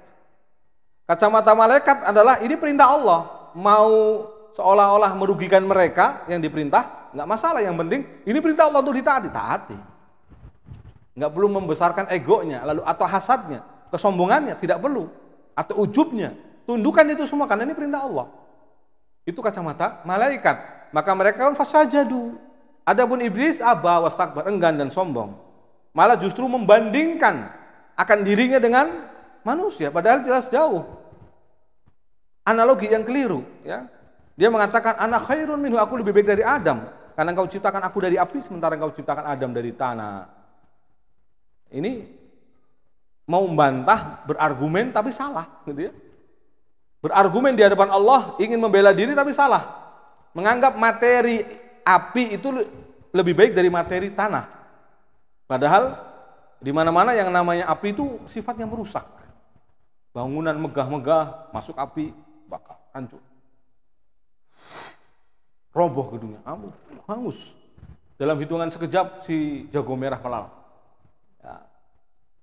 Kacamata malaikat adalah ini perintah Allah, mau seolah-olah merugikan mereka yang diperintah, nggak masalah, yang penting ini perintah Allah untuk ditaati. Nggak perlu membesarkan egonya, lalu atau hasadnya, kesombongannya, tidak perlu, atau ujubnya, tundukkan itu semua karena ini perintah Allah. Itu kacamata malaikat. Maka mereka kan fasajadu. Adapun iblis aba wastakbar, enggan dan sombong. Malah justru membandingkan akan dirinya dengan manusia, padahal jelas jauh. Analogi yang keliru, ya. Dia mengatakan ana khairun minhu, aku lebih baik dari Adam, karena engkau ciptakan aku dari api sementara engkau ciptakan Adam dari tanah. Ini mau membantah, berargumen tapi salah, gitu ya. Berargumen di hadapan Allah, ingin membela diri tapi salah. Menganggap materi api itu lebih baik dari materi tanah. Padahal di mana-mana yang namanya api itu sifatnya merusak. Bangunan megah-megah, masuk api, bakar, hancur. Roboh gedungnya, hangus. Dalam hitungan sekejap si jago merah melalap. Ya.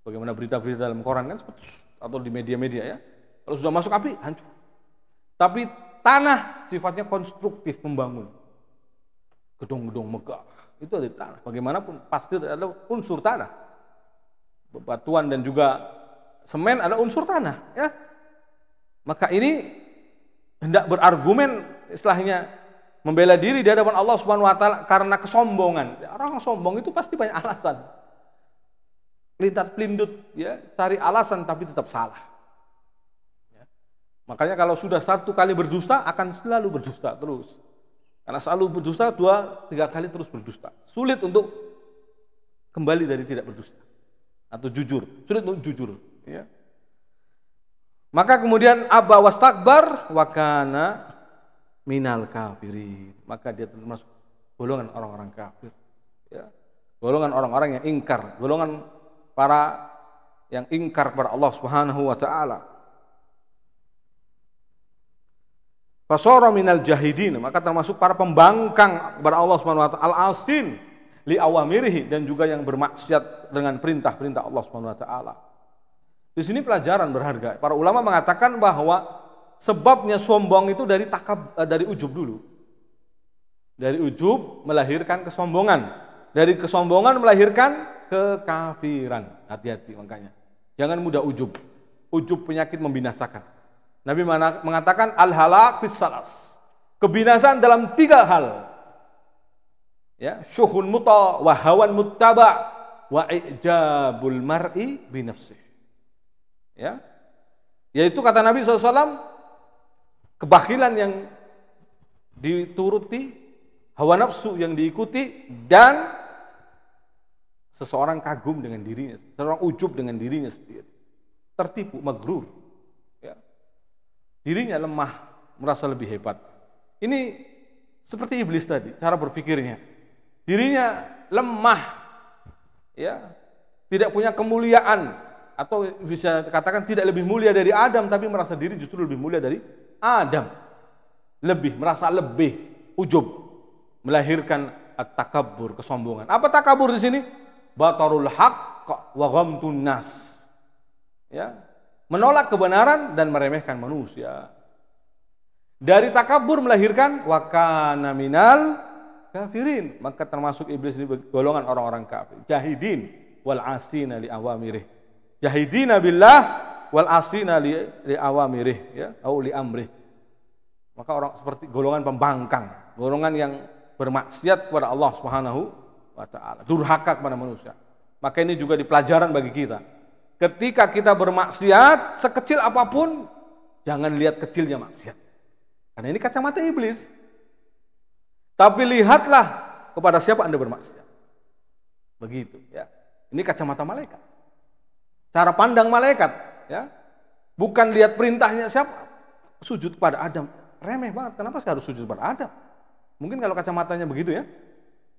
Bagaimana berita-berita dalam koran kan, atau di media-media ya. Kalau sudah masuk api, hancur. Tapi tanah sifatnya konstruktif, membangun. Gedung-gedung megah, itu dari tanah. Bagaimanapun pasti ada unsur tanah. Bebatuan dan juga semen ada unsur tanah, ya. Maka ini hendak berargumen, istilahnya membela diri di hadapan Allah Subhanahu wa taala karena kesombongan. Orang sombong itu pasti banyak alasan. Pelintat-pelindut, ya, cari alasan tapi tetap salah. Ya. Makanya kalau sudah satu kali berdusta akan selalu berdusta terus. Karena selalu berdusta 2-3 kali terus berdusta. Sulit untuk kembali dari tidak berdusta atau jujur. Sulit untuk jujur, ya. Maka kemudian aba wastakbar wa kana minal kafirin. Maka dia termasuk golongan orang-orang kafir, ya. Golongan orang-orang yang ingkar, golongan para yang ingkar kepada Allah Subhanahu wa taala. Fasara minal jahidin, maka termasuk para pembangkang kepada Allah Subhanahu wa taala, al-asin li awamirihi, dan juga yang bermaksiat dengan perintah-perintah Allah Subhanahu wa taala. Di sini pelajaran berharga. Para ulama mengatakan bahwa sebabnya sombong itu dari ujub dulu. Dari ujub melahirkan kesombongan. Dari kesombongan melahirkan kekafiran. Hati-hati makanya. Jangan mudah ujub. Ujub penyakit membinasakan. Nabi mengatakan al-halak fis salas. Kebinasaan dalam 3 hal. Ya, syuhun muta wa hawan muttaba wa ijabul mar'i bi nafsihi. Ya. Yaitu kata Nabi SAW, kebakilan yang dituruti, hawa nafsu yang diikuti, dan seseorang kagum dengan dirinya, seseorang ujub dengan dirinya sendiri, tertipu, magrur, ya. Dirinya lemah, merasa lebih hebat. Ini seperti iblis tadi, cara berpikirnya. Dirinya lemah, ya, tidak punya kemuliaan, Atau bisa katakan tidak lebih mulia dari Adam, tapi merasa diri justru lebih mulia dari Adam. Merasa lebih, ujub, melahirkan at-takabbur, kesombongan. Apa takabur di sini? Batarul haqq wa ghamtun nas. Ya, menolak kebenaran dan meremehkan manusia. Dari takabur melahirkan wa kana minal kafirin, maka termasuk iblis di golongan orang-orang kafir. Jahidin wal asina li awamirih. Jahidina billah wal asina li awamirih, ya, au li amrih. Maka orang seperti golongan pembangkang, golongan yang bermaksiat kepada Allah Subhanahu wa taala, durhaka kepada manusia. Maka ini juga di pelajaran bagi kita. Ketika kita bermaksiat, sekecil apapun, jangan lihat kecilnya maksiat. Karena ini kacamata iblis. Tapi lihatlah kepada siapa Anda bermaksiat. Begitu, ya. Ini kacamata malaikat. Cara pandang malaikat, ya. Bukan lihat perintahnya siapa. Sujud kepada Adam. Remeh banget. Kenapa sih harus sujud kepada Adam? Mungkin kalau kacamatanya begitu, ya.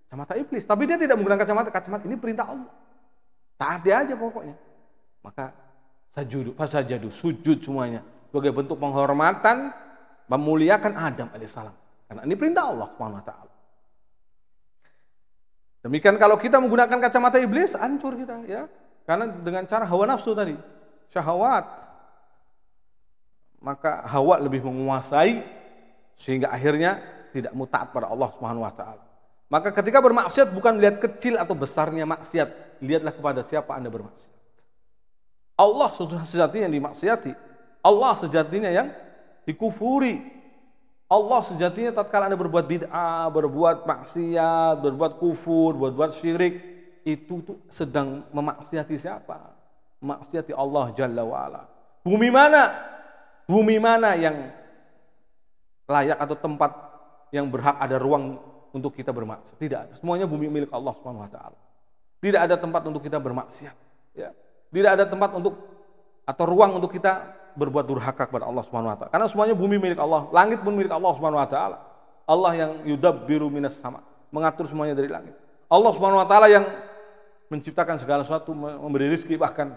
Kacamata iblis. Tapi dia tidak menggunakan kacamata ini perintah Allah. Taati aja pokoknya. Maka fasajadu, sujud semuanya sebagai bentuk penghormatan, memuliakan Adam alaihissalam. Karena ini perintah Allah Subhanahu wa taala. Demikian kalau kita menggunakan kacamata iblis, hancur kita, ya. Karena dengan cara hawa nafsu tadi, syahwat, maka hawa lebih menguasai sehingga akhirnya tidak mau taat pada Allah Subhanahu wa taala. Maka ketika bermaksiat bukan melihat kecil atau besarnya maksiat, lihatlah kepada siapa Anda bermaksiat. Allah sejatinya yang dimaksiati, Allah sejatinya yang dikufuri. Allah sejatinya tatkala Anda berbuat bid'ah, berbuat maksiat, berbuat kufur, berbuat syirik, itu tuh sedang memaksiati siapa? Memaksiati Allah Jalla wa'ala. Bumi mana yang layak atau tempat yang berhak ada ruang untuk kita bermaksiat? Tidak ada. Semuanya bumi milik Allah Subhanahu wa taala. Tidak ada tempat untuk kita bermaksiat, ya. Tidak ada tempat untuk atau ruang untuk kita berbuat durhaka kepada Allah Subhanahu wa taala. Karena semuanya bumi milik Allah, langit pun milik Allah Subhanahu wa taala. Allah yang yudabbiru minas sama, mengatur semuanya dari langit. Allah Subhanahu wa taala yang menciptakan segala sesuatu, memberi rezeki bahkan.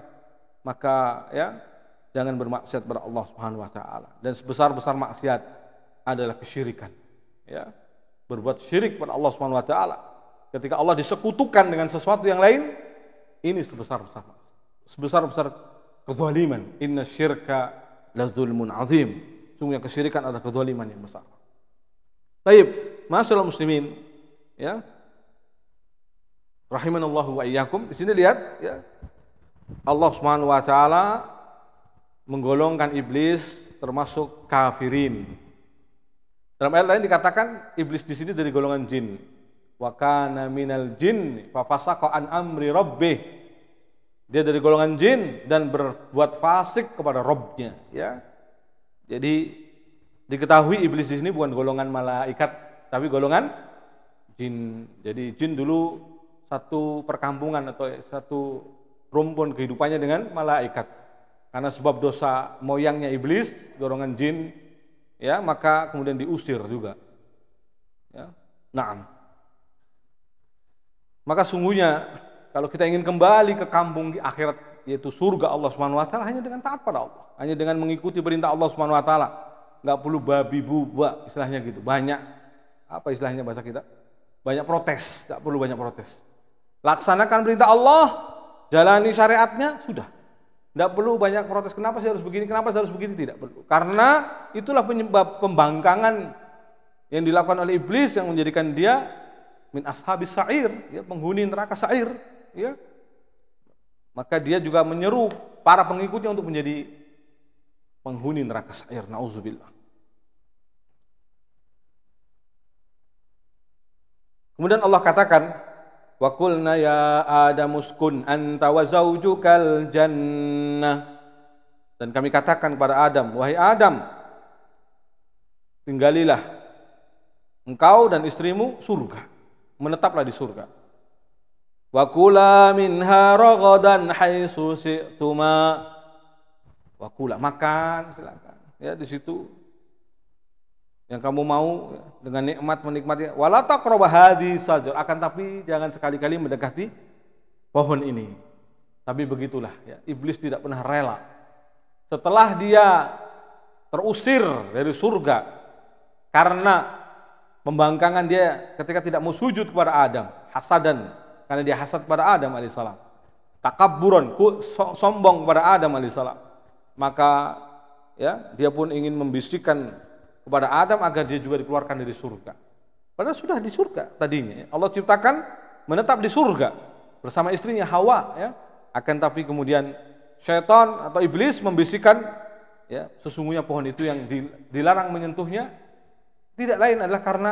Maka, ya, jangan bermaksiat kepada Allah Subhanahu wa taala. Dan sebesar-besar maksiat adalah kesyirikan, ya. Berbuat syirik kepada Allah Subhanahu wa taala. Ketika Allah disekutukan dengan sesuatu yang lain, ini sebesar-besar maksiat. Sebesar-besar kezaliman. Inna syirka la zulmun azim. Sungguh kesyirikan adalah kezaliman yang besar. Baik, masyaallah muslimin, ya. Rahimanallahu wa iyyakum. Di sini lihat, ya. Allah Subhanahu wa taala menggolongkan iblis termasuk kafirin. Dalam ayat lain dikatakan iblis di sini dari golongan jin. Wa kana minal jin fa fasaqa an amri rabbih. Dia dari golongan jin dan berbuat fasik kepada Rabb-nya, ya. Jadi diketahui iblis di sini bukan golongan malaikat, tapi golongan jin. Jadi jin dulu satu perkampungan atau satu rumpun kehidupannya dengan malaikat. Karena sebab dosa moyangnya iblis, golongan jin, ya, maka kemudian diusir juga. Ya. Naam. Maka sungguhnya kalau kita ingin kembali ke kampung di akhirat, yaitu surga Allah Subhanahu wa taala, hanya dengan taat pada Allah, hanya dengan mengikuti perintah Allah Subhanahu wa taala. Enggak perlu babi buba, istilahnya gitu. Banyak apa istilahnya bahasa kita? Banyak protes, enggak perlu banyak protes. Laksanakan perintah Allah, jalani syariatnya, sudah. Enggak perlu banyak protes, kenapa sih harus begini, kenapa sih harus begini, tidak perlu. Karena itulah penyebab pembangkangan yang dilakukan oleh iblis yang menjadikan dia min ashabis sa'ir, ya, penghuni neraka sa'ir, ya. Maka dia juga menyeru para pengikutnya untuk menjadi penghuni neraka sa'ir. Nauzubillah. Kemudian Allah katakan, wa qulna ya adamuskun anta wa zaujukal jannah. Dan kami katakan kepada Adam, wahai Adam, tinggalilah engkau dan istrimu surga. Menetaplah di surga. Wa kula minha ragadan haitsu syi'tuma. Wa kula, makan silakan. Ya, di situ yang kamu mau, ya, dengan nikmat menikmati. Wala taqrabu hadhihi sajar, akan tapi jangan sekali-kali mendekati pohon ini. Tapi begitulah ya, iblis tidak pernah rela. Setelah dia terusir dari surga karena pembangkangan dia ketika tidak mau sujud kepada Adam, hasadan, karena dia hasad kepada Adam alaihissalam, takabburan, sombong kepada Adam alaihissalam, maka ya dia pun ingin membisikkan kepada Adam agar dia juga dikeluarkan dari surga. Padahal sudah di surga tadinya. Allah ciptakan menetap di surga bersama istrinya Hawa ya. Akan tapi kemudian syaitan atau iblis membisikkan ya, sesungguhnya pohon itu yang dilarang menyentuhnya tidak lain adalah karena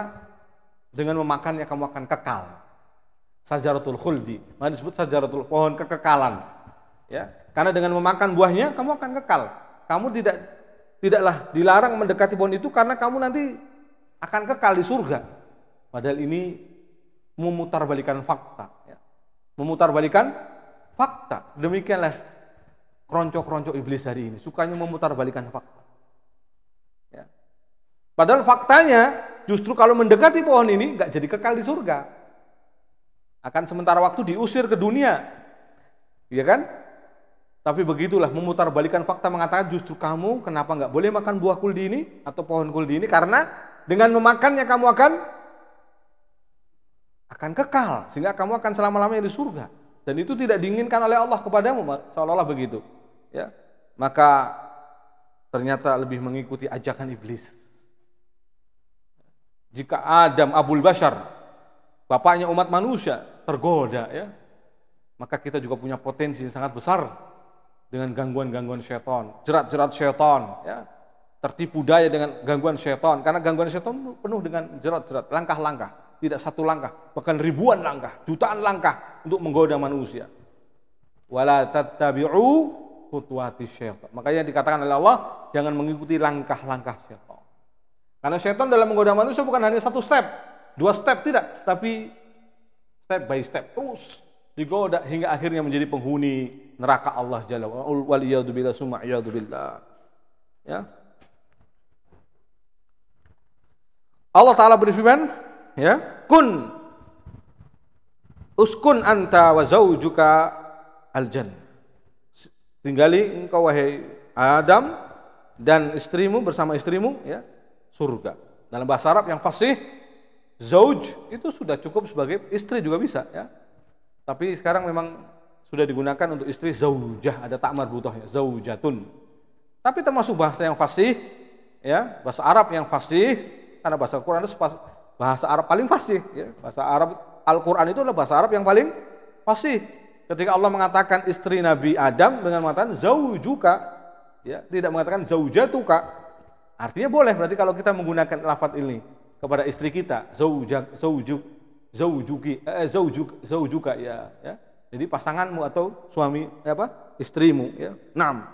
dengan memakannya kamu akan kekal. Sajaratul khuldi, maka disebut sajaratul, pohon kekekalan. Ya, karena dengan memakan buahnya kamu akan kekal. Kamu tidaklah dilarang mendekati pohon itu karena kamu nanti akan kekal di surga. Padahal ini memutarbalikan fakta. Ya. Memutarbalikan fakta. Demikianlah keroncok-keroncok iblis hari ini, sukanya memutarbalikan fakta. Ya. Padahal faktanya justru kalau mendekati pohon ini nggak jadi kekal di surga. Akan sementara waktu diusir ke dunia. Iya kan? Tapi begitulah memutarbalikan fakta, mengatakan justru kamu kenapa nggak boleh makan buah kuldi ini atau pohon kuldi ini, karena dengan memakannya kamu akan kekal, sehingga kamu akan selama-lamanya di surga. Dan itu tidak diinginkan oleh Allah kepadamu, seolah-olah begitu. Ya, maka ternyata lebih mengikuti ajakan iblis. Jika Adam Abul Bashar, bapaknya umat manusia, tergoda, ya, maka kita juga punya potensi yang sangat besar dengan gangguan-gangguan syaitan, jerat-jerat syaitan, ya, tertipu daya dengan gangguan syaitan, karena gangguan syaitan penuh dengan jerat-jerat, langkah-langkah. Tidak satu langkah, bahkan ribuan langkah, jutaan langkah untuk menggoda manusia. Wala tattabi'u khutuwati syaitan. Makanya dikatakan oleh Allah, jangan mengikuti langkah-langkah syaitan. Karena syaitan dalam menggoda manusia bukan hanya satu step, dua step, tidak, tapi step by step, terus digoda hingga akhirnya menjadi penghuni neraka Allah Jalla wal iyadu billah summa iyadu billah. Ya. Allah Ta'ala berfirman, ya, uskun anta wa zaujuka al-jannah. Tinggali engkau wahai Adam dan istrimu bersama istrimu, ya, surga. Dalam bahasa Arab yang fasih, zauj itu sudah cukup sebagai istri juga bisa, ya. Tapi sekarang memang sudah digunakan untuk istri zaujah, ada tak marbuthahnya, zaujatun. Tapi termasuk bahasa yang fasih, ya, bahasa Arab yang fasih, karena bahasa Al-Qur'an itu bahasa Arab paling fasih, ya. Bahasa Arab Al-Qur'an itu adalah bahasa Arab yang paling fasih. Ketika Allah mengatakan istri Nabi Adam dengan mengatakan zaujuka, ya, tidak mengatakan zaujatuka. Artinya boleh berarti kalau kita menggunakan lafaz ini kepada istri kita, zaujuka, ya. Jadi pasanganmu atau suami, istrimu, ya. Naam.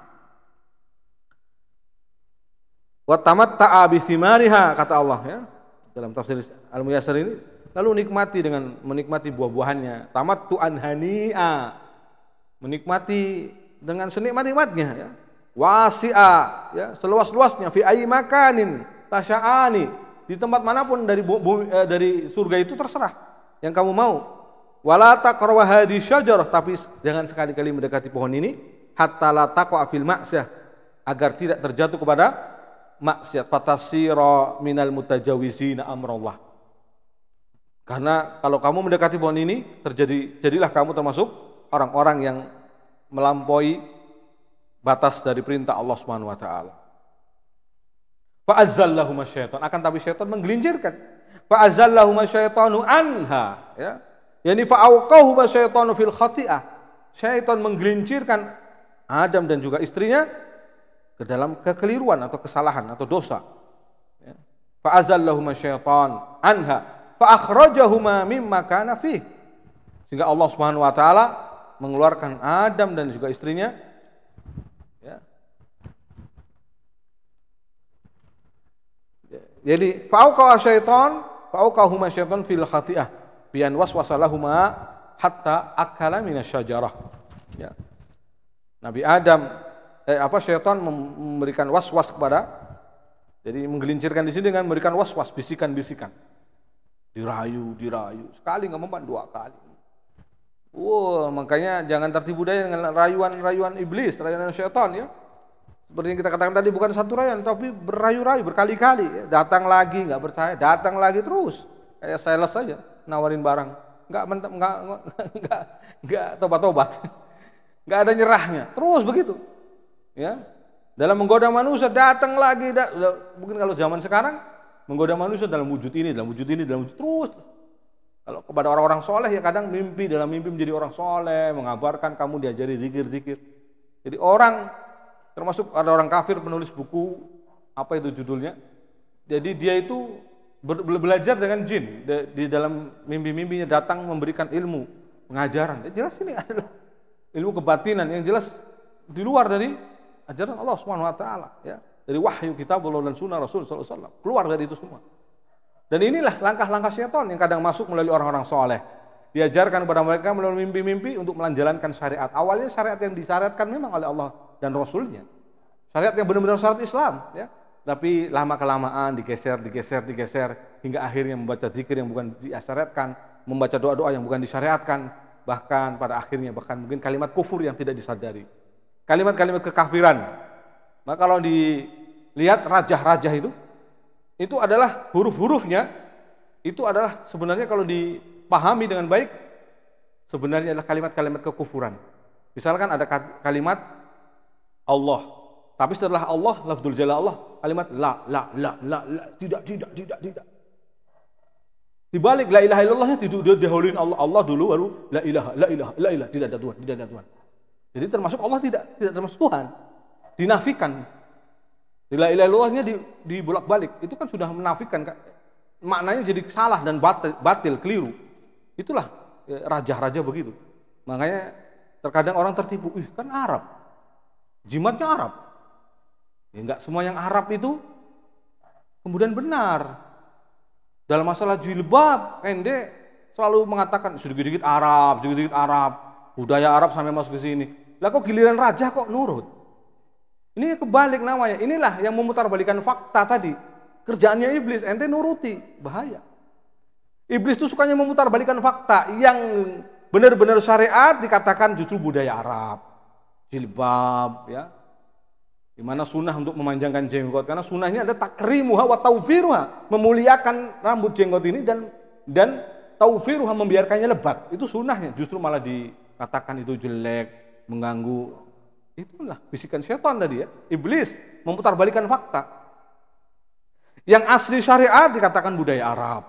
Wa tamatta'a bi thimariha, kata Allah, ya. Dalam tafsir Al-Muyassar ini, lalu menikmati buah-buahannya, tamattu'an hani'a, menikmati dengan senikmat-nikmatnya, ya. Wasi'a, ya, seluas-luasnya, fi ayyi makanin tasya'ani, di tempat manapun dari surga itu terserah yang kamu mau. Wala taqrabu hadhihi syajarah, tapi jangan sekali-kali mendekati pohon ini, hatta la taqwa fil ma'siyah, agar tidak terjatuh kepada maksiat, fatasira minal mutajawizina amrallah. Karena kalau kamu mendekati pohon ini, jadilah kamu termasuk orang-orang yang melampaui batas dari perintah Allah Subhanahu wa taala. Fa azallahuma syaitan, akan tapi syaitan menggelincirkan. Fa azallahuma syaitanu anha, ya. Yani fa auqahu syaitanu fil khati'ah. Syaitan menggelincirkan Adam dan juga istrinya ke dalam kekeliruan atau kesalahan atau dosa. Ya. Fa azallahuma syaitan anha fa akhrajahuma mimma kana fih. Sehingga Allah Subhanahu wa taala mengeluarkan Adam dan juga istrinya, ya. Jadi fa'auqahuma syaitan fil khati'ah bian waswasalahuma hatta akala minasyajarah. Ya. Nabi Adam syaitan memberikan waswas kepada, jadi menggelincirkan di sini dengan memberikan waswas, bisikan-bisikan. Dirayu, sekali nggak mempan, dua kali. Wah, makanya jangan tertipu daya dengan rayuan-rayuan iblis, rayuan syaitan ya. Seperti yang kita katakan tadi, bukan satu rayuan, tapi berayu-rayu berkali-kali. Ya. Datang lagi, nggak percaya, datang lagi terus. Kayak sales saja, nawarin barang, nggak tobat-tobat, nggak ada nyerahnya, terus begitu. Ya, dalam menggoda manusia datang lagi, mungkin kalau zaman sekarang menggoda manusia dalam wujud ini, dalam wujud ini, dalam wujud terus. Kalau kepada orang-orang soleh ya kadang mimpi, dalam mimpi menjadi orang soleh, mengabarkan kamu diajari zikir-zikir. Jadi orang, termasuk ada orang kafir penulis buku, apa itu judulnya, jadi dia itu belajar dengan jin, di dalam mimpi-mimpinya datang memberikan ilmu, pengajaran. Jelas ini adalah ilmu kebatinan yang jelas di luar dari ajaran Allah Subhanahu wa taala ya. Dari wahyu kitabullah dan sunnah Rasul sallallahu alaihi wasallam, keluar dari itu semua. Dan inilah langkah-langkah syaitan yang kadang masuk melalui orang-orang soleh. Diajarkan kepada mereka melalui mimpi-mimpi untuk menjalankan syariat. Awalnya syariat yang disyariatkan memang oleh Allah dan Rasulnya. Syariat yang benar-benar syariat Islam. Ya. Tapi lama-kelamaan digeser, hingga akhirnya membaca zikir yang bukan disyariatkan, membaca doa-doa yang bukan disyariatkan, bahkan pada akhirnya mungkin kalimat kufur yang tidak disadari. Kalimat-kalimat kekafiran. Maka kalau dilihat rajah-rajah itu adalah huruf-hurufnya, itu adalah sebenarnya kalau dipahami dengan baik, sebenarnya adalah kalimat-kalimat kekufuran. Misalkan ada kalimat Allah, tapi setelah Allah, lafzul jalal Allah, kalimat la, tidak. Dibalik la ilaha illallahnya didahuluin Allah dulu, baru la ilaha, tidak ada Tuhan. Jadi termasuk Allah tidak termasuk Tuhan, dinafikan. La ilaha illallahnya dibolak-balik, itu kan sudah menafikan, maknanya jadi salah dan batil, keliru. Itulah raja-raja begitu. Makanya terkadang orang tertipu, kan Arab, jimatnya Arab. Ya, enggak semua yang Arab itu kemudian benar. Dalam masalah jilbab, Ende selalu mengatakan sedikit-sedikit Arab, budaya Arab sampai masuk ke sini. Lah kok giliran raja kok nurut? Ini kebalik namanya. Inilah yang memutarbalikan fakta tadi. Kerjaannya iblis, ente nuruti, bahaya. Iblis itu sukanya memutarbalikan fakta yang benar-benar syariat dikatakan justru budaya Arab, jilbab, ya. Di mana sunnah untuk memanjangkan jenggot, karena sunnahnya ada takrimuha wa taufiruha, memuliakan rambut jenggot ini dan taufiruha, membiarkannya lebat. Itu sunnahnya, justru malah dikatakan itu jelek, mengganggu. Itulah bisikan syaitan tadi ya. Iblis memutarbalikan fakta. Yang asli syariat dikatakan budaya Arab.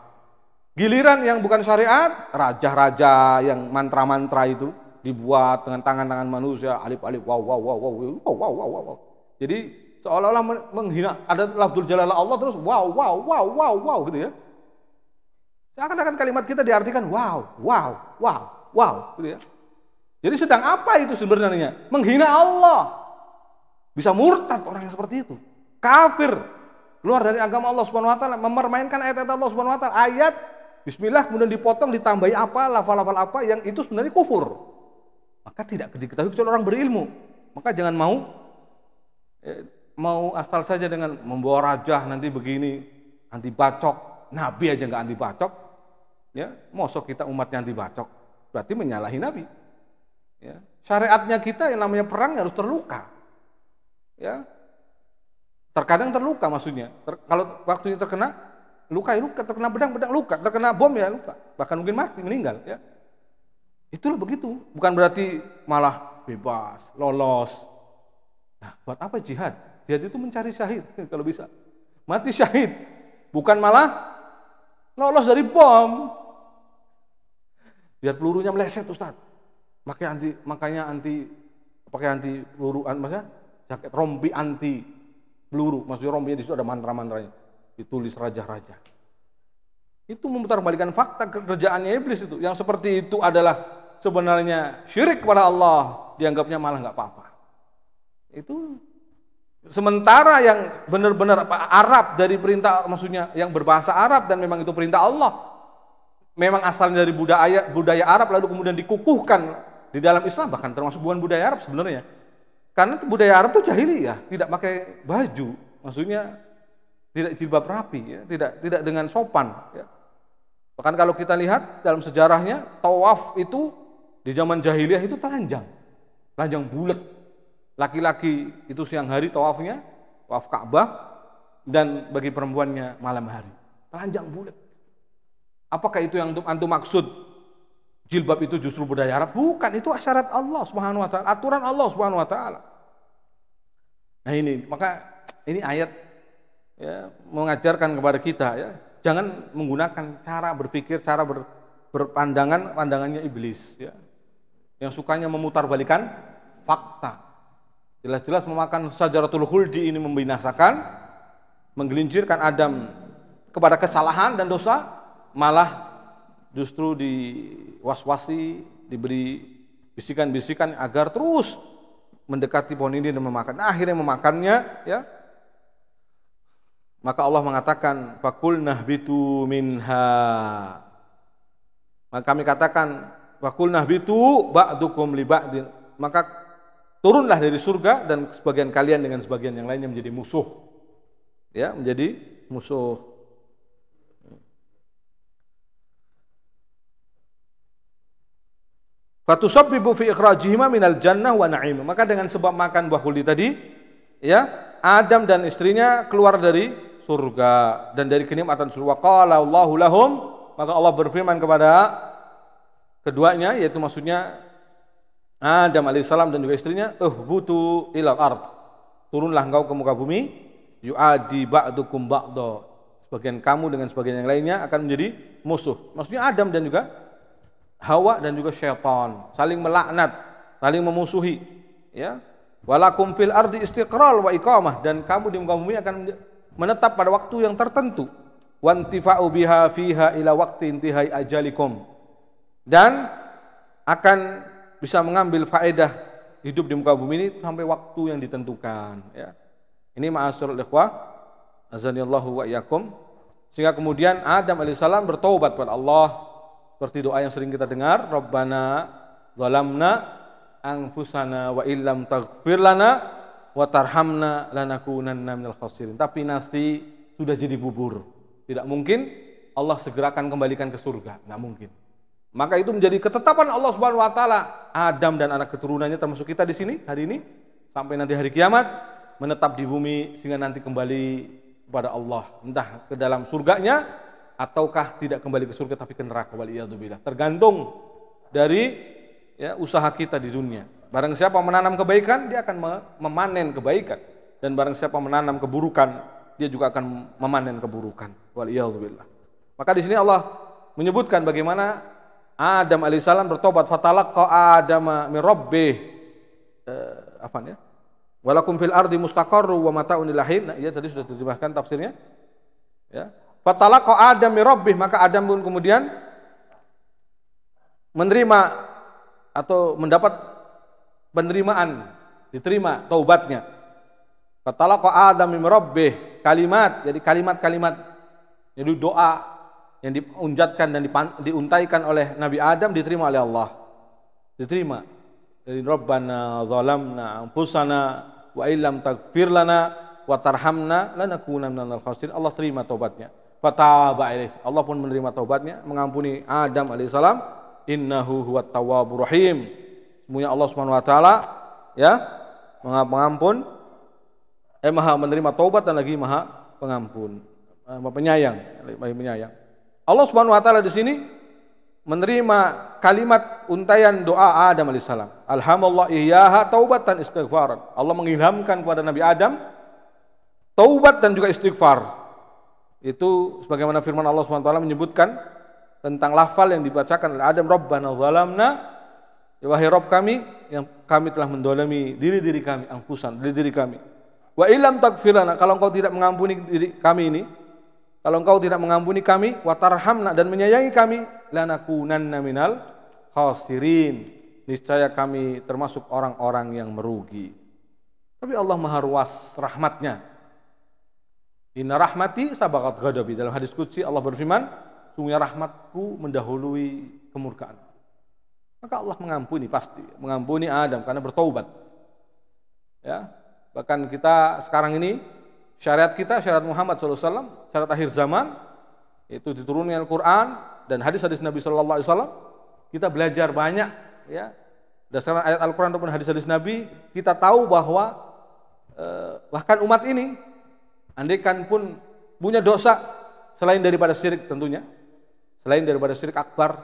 Giliran yang bukan syariat, raja-raja yang mantra-mantra itu dibuat dengan tangan-tangan manusia, alif-alif, wow. Jadi seolah-olah menghina, ada lafzul jalalah Allah terus wow gitu ya. Seakan-akan kalimat kita diartikan wow gitu ya. Jadi sedang apa itu sebenarnya? Menghina Allah. Bisa murtad orang yang seperti itu. Kafir. Keluar dari agama Allah Subhanahu wa taala, mempermainkan ayat-ayat Allah Subhanahu wa taala. Ayat bismillah kemudian dipotong ditambahi apa, lafal-lafal apa yang itu sebenarnya kufur. Maka tidak diketahui kecuali orang berilmu. Maka jangan mau asal saja dengan membawa rajah nanti begini, anti bacok. Nabi aja enggak anti bacok. Ya, mosok kita umatnya anti bacok. Berarti menyalahi Nabi. Ya, syariatnya kita yang namanya perang harus terluka. Ya. Terkadang terluka maksudnya. Kalau waktunya terkena luka, terkena pedang luka, terkena bom ya luka. Bahkan mungkin mati, meninggal ya. Itulah begitu. Bukan berarti malah bebas, lolos. Nah, buat apa jihad? Jihad itu mencari syahid kalau bisa. Mati syahid. Bukan malah lolos dari bom. Biar pelurunya meleset, Ustaz. Makanya anti peluru, maksudnya jaket rompi anti peluru, maksudnya rompinya di situ ada mantra-mantranya, ditulis raja-raja. Itu memutarbalikan fakta kerjaannya iblis itu. Yang seperti itu adalah sebenarnya syirik kepada Allah, dianggapnya malah nggak apa-apa. Itu sementara yang benar-benar Arab dari perintah, maksudnya yang berbahasa Arab dan memang itu perintah Allah, memang asalnya dari budaya Arab lalu kemudian dikukuhkan di dalam Islam, bahkan termasuk bukan budaya Arab sebenarnya. Karena budaya Arab itu jahiliyah, tidak pakai baju, maksudnya tidak jilbab rapi, ya, tidak dengan sopan. Ya. Bahkan kalau kita lihat dalam sejarahnya, tawaf itu Di zaman jahiliyah itu telanjang bulat. Laki-laki itu siang hari tawafnya, tawaf Ka'bah, dan bagi perempuannya malam hari. Telanjang bulat. Apakah itu yang antum maksud? Jilbab itu justru budaya Arab? Bukan, itu syarat Allah Subhanahu wa taala, aturan Allah Subhanahu wa taala. Nah ini, maka ini ayat ya, mengajarkan kepada kita ya, jangan menggunakan cara berpikir, cara pandangannya iblis ya. Yang sukanya memutarbalikan fakta. Jelas-jelas memakan syajaratul khuldi ini membinasakan, menggelincirkan Adam kepada kesalahan dan dosa, malah justru diwaswasi, diberi bisikan-bisikan agar terus mendekati pohon ini dan memakan. Nah, akhirnya memakannya ya. Maka Allah mengatakan faqulnah bitu minha. Maka kami katakan faqulnah bitu ba'dukum li ba'din. Maka turunlah dari surga dan sebagian kalian dengan sebagian yang lainnya menjadi musuh. Ya, menjadi musuh. Fatusabbibu fi ikhrajihima minal jannah wa na'im. Maka dengan sebab makan buah khuldi tadi, ya, Adam dan istrinya keluar dari surga dan dari kenikmatan surga. Qala Allahu lahum, maka Allah berfirman kepada keduanya, yaitu maksudnya Adam alaihissalam dan juga istrinya, uhbutu ilal ard, turunlah engkau ke muka bumi, yu'adi ba'dukum ba'da, sebagian kamu dengan sebagian yang lainnya akan menjadi musuh. Maksudnya Adam dan juga Hawa dan juga syaitan saling melaknat, saling memusuhi ya. Walakum fil ardi istiqrar wa iqamah, dan kamu di muka bumi akan menetap pada waktu yang tertentu. Wantifa'u biha fiha ila waqti intihai ajalikum, dan akan bisa mengambil faedah hidup di muka bumi ini sampai waktu yang ditentukan ya. Ini ma'asyiral ikhwah azanillahu wa iyyakum. Sehingga kemudian Adam alaihissalam bertaubat kepada Allah seperti doa yang sering kita dengar, Rabbana zalamna anfusana wa illam taghfir lana wa tarhamna lanakunanna minal khasirin. Tapi nasi sudah jadi bubur. Tidak mungkin Allah segerakan kembalikan ke surga, enggak mungkin. Maka itu menjadi ketetapan Allah Subhanahu wa taala. Adam dan anak keturunannya termasuk kita di sini hari ini sampai nanti hari kiamat menetap di bumi sehingga nanti kembali kepada Allah, entah ke dalam surganya ataukah tidak kembali ke surga tapi ke neraka, waliyadzubillah. Tergantung dari ya, usaha kita di dunia. Barang siapa menanam kebaikan, dia akan memanen kebaikan, dan barang siapa menanam keburukan, dia juga akan memanen keburukan, waliyadzubillah. Maka di sini Allah menyebutkan bagaimana Adam alaihissalam bertobat, fatalaqqa Adama min rabbih, walakum fil ardi mustaqarru wa mata'un ilahin. Nah, iya tadi sudah diterjemahkan tafsirnya. Ya. Fatalaqqa Adam min rabbih, maka Adam pun kemudian menerima atau mendapat penerimaan, diterima taubatnya. Fatalaqqa Adam min rabbih, kalimat, jadi kalimat-kalimat, jadi doa yang diunjatkan dan diuntaikan oleh Nabi Adam diterima oleh Allah. Diterima. Dari Rabbana zalamna anfusana wa illam taghfir lana wa tarhamna lanakunanna minal khasirin. Allah terima taubatnya. Fataba alaihi. Allah pun menerima taubatnya, mengampuni Adam alaihissalam. Innahu huwat tawwabur rahim. Semuanya Allah Subhanahu wa taala ya, pengampun, Maha menerima taubat dan lagi Maha pengampun, Maha penyayang, Allah Subhanahu wa taala di sini menerima kalimat untaian doa Adam alaihissalam. Alhamdulillah iyyaha taubatan istighfaran. Allah mengilhamkan kepada Nabi Adam taubat dan juga istighfar. Itu sebagaimana firman Allah Subhanahu wa taala menyebutkan tentang lafal yang dibacakan oleh Adam, Rabbana zalamna, ya wahai Rabb kami yang kami telah mendolimi diri kami, diri kami. Wa illam taghfir lana, kalau engkau tidak mengampuni diri kami ini, kalau engkau tidak mengampuni kami, wa tarhamna, dan menyayangi kami, lanakunanna minal khasirin, niscaya kami termasuk orang-orang yang merugi. Tapi Allah Maha luas rahmatnya. Inna rahmati sabaqat ghadabi. Dalam hadis qudsi Allah berfirman, sungguhnya rahmatku mendahului kemurkaan. Maka Allah mengampuni, pasti mengampuni Adam karena bertaubat. Ya, bahkan kita sekarang ini syariat kita, syariat Muhammad SAW, syariat akhir zaman, itu diturunkan Al-Quran dan hadis-hadis Nabi SAW, kita belajar banyak ya, berdasarkan ayat Al-Quran ataupun hadis-hadis Nabi, kita tahu bahwa bahkan umat ini, andaikan pun punya dosa selain daripada syirik tentunya, selain daripada syirik akbar,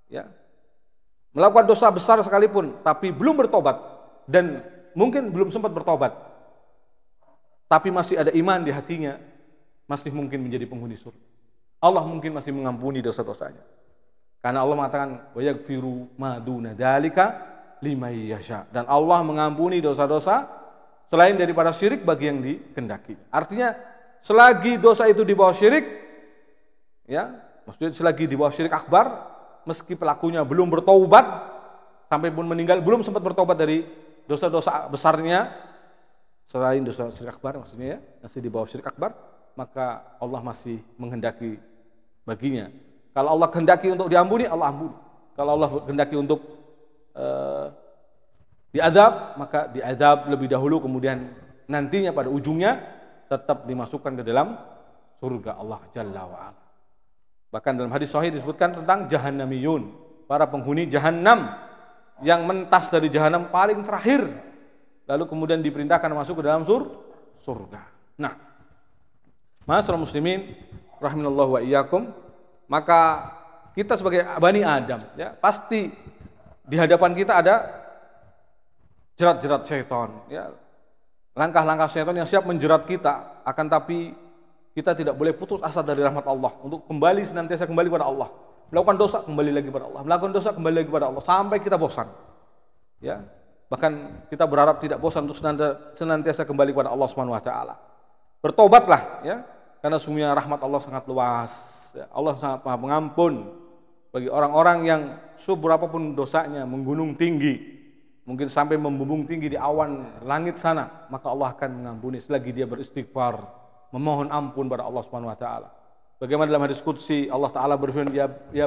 ya, melakukan dosa besar sekalipun, tapi belum bertobat dan mungkin belum sempat bertobat, tapi masih ada iman di hatinya, masih mungkin menjadi penghuni surga. Allah mungkin masih mengampuni dosa-dosanya. Karena Allah mengatakan wa yaghfiru ma duna dzalika liman yasha, dan Allah mengampuni dosa-dosa selain daripada syirik bagi yang dikehendaki. Artinya selagi dosa itu di bawah syirik, ya, maksudnya selagi di bawah syirik akbar, meski pelakunya belum bertaubat sampai pun meninggal belum sempat bertobat dari dosa-dosa besarnya selain dosa syirik akbar, maksudnya ya, masih di bawah syirik akbar, maka Allah masih menghendaki baginya. Kalau Allah kehendaki untuk diampuni, Allah ampuni. Kalau Allah kehendaki untuk diazab, maka diazab lebih dahulu, kemudian nantinya pada ujungnya tetap dimasukkan ke dalam surga Allah Jalla wa'ala. Bahkan dalam hadis sahih disebutkan tentang jahannamiyun, para penghuni jahannam yang mentas dari jahannam paling terakhir, lalu kemudian diperintahkan masuk ke dalam surga. Nah, ma'asyiral muslimin rahimanallahu wa iyyakum, maka kita sebagai Bani Adam, ya, pasti di hadapan kita ada jerat-jerat syaitan, ya, langkah-langkah syaitan yang siap menjerat kita. Akan tapi kita tidak boleh putus asa dari rahmat Allah untuk kembali, senantiasa kembali kepada Allah, melakukan dosa kembali lagi kepada Allah, melakukan dosa kembali lagi kepada Allah sampai kita bosan, ya. Bahkan kita berharap tidak bosan untuk senantiasa kembali kepada Allah Subhanahu wa taala. Bertobatlah, ya, karena sungguhnya rahmat Allah sangat luas, ya. Allah sangat Maha Pengampun bagi orang-orang yang seberapapun dosanya menggunung tinggi, mungkin sampai membumbung tinggi di awan langit sana, maka Allah akan mengampuni selagi dia beristighfar, memohon ampun pada Allah Subhanahu wa taala. Bagaimana dalam hadis qudsi Allah taala berfirman, ya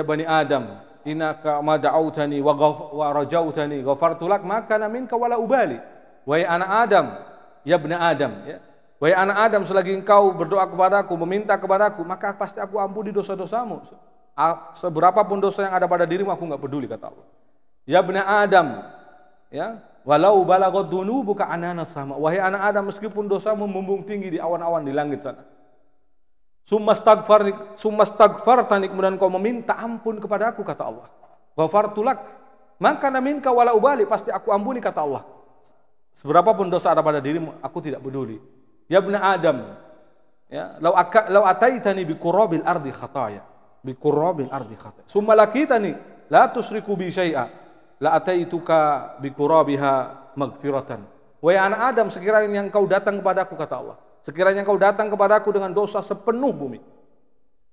bani Adam, innaka ma da'autani wa rajautani ghafartu lak ma kana minka wala ubali. Wahai anak Adam, ya bani Adam, ya. Wahai anak Adam, selagi engkau berdoa kepadaku, meminta kepadaku, maka pasti aku ampuni dosa-dosamu. Seberapapun dosa yang ada pada dirimu, aku enggak peduli, kata Allah. Ya bani Adam, ya, walau balaghat dunubuka ananas sama. Wahai anak Adam, meskipun dosamu membumbung tinggi di awan-awan di langit sana. Summa astaghfartani, kemudian kau meminta ampun kepadaku, kata Allah. Ghafartu lak, maka minka wala ubali, pasti aku ampuni, kata Allah. Seberapapun dosa ada pada dirimu, aku tidak peduli. Ya bani Adam, ya, lau ataitani bi qurabil ardi khataya, bi qurabil ardi khataya. Summa lakitani la tusriku bi syai'a, la ataituka bi qurabiha maghfiratan. Wahai anak Adam, sekiranya engkau datang kepadaku, kata Allah, sekiranya engkau datang kepadaku dengan dosa sepenuh bumi.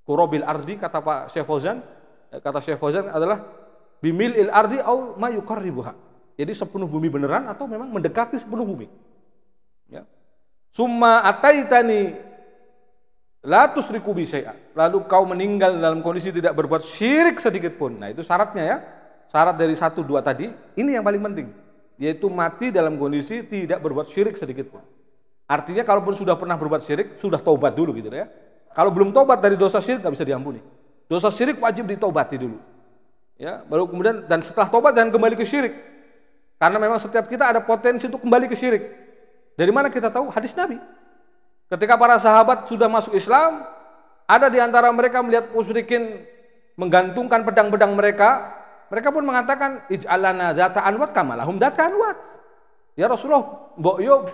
Qurabil ardi, kata Pak Syekh Fauzan, adalah bimil'il ardi au ma yuqarribuha. Jadi sepenuh bumi beneran atau memang mendekati sepenuh bumi. Ya. Summa ataitani la tusriku bi syai'a. Lalu kau meninggal dalam kondisi tidak berbuat syirik sedikit pun. Nah, itu syaratnya, ya. Syarat dari 1, 2 tadi, ini yang paling penting, yaitu mati dalam kondisi tidak berbuat syirik sedikit pun. Artinya kalaupun sudah pernah berbuat syirik, sudah taubat dulu gitu, ya. Kalau belum taubat dari dosa syirik enggak bisa diampuni. Dosa syirik wajib ditaubati dulu. Ya, baru kemudian, dan setelah taubat dan kembali ke syirik. Karena memang setiap kita ada potensi untuk kembali ke syirik. Dari mana kita tahu? Hadis Nabi. Ketika para sahabat sudah masuk Islam, ada di antara mereka melihat musyrikin menggantungkan pedang-pedang mereka, mereka pun mengatakan, ij'alana zata anwat kama lahum zata anwat. Ya Rasulullah, mbok yo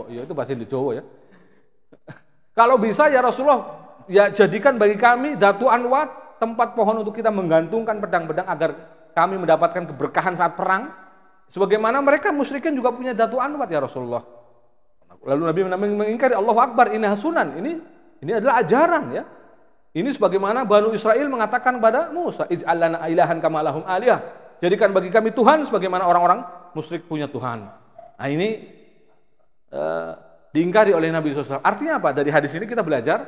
itu bahasa Jawa, ya. Kalau bisa ya Rasulullah, ya jadikan bagi kami datu anwat, tempat pohon untuk kita menggantungkan pedang-pedang agar kami mendapatkan keberkahan saat perang. Sebagaimana mereka musyrikin juga punya datu anwat, ya Rasulullah. Lalu Nabi mengingkari, Allahu Akbar, ini hasunan, ini adalah ajaran, ya. Ini sebagaimana Banu Israel mengatakan kepada Musa, ij'alana ilahan kama lahum aliyah. Jadikan bagi kami Tuhan sebagaimana orang-orang musyrik punya Tuhan. Nah, ini diingkari oleh Nabi SAW. Artinya apa? Dari hadis ini kita belajar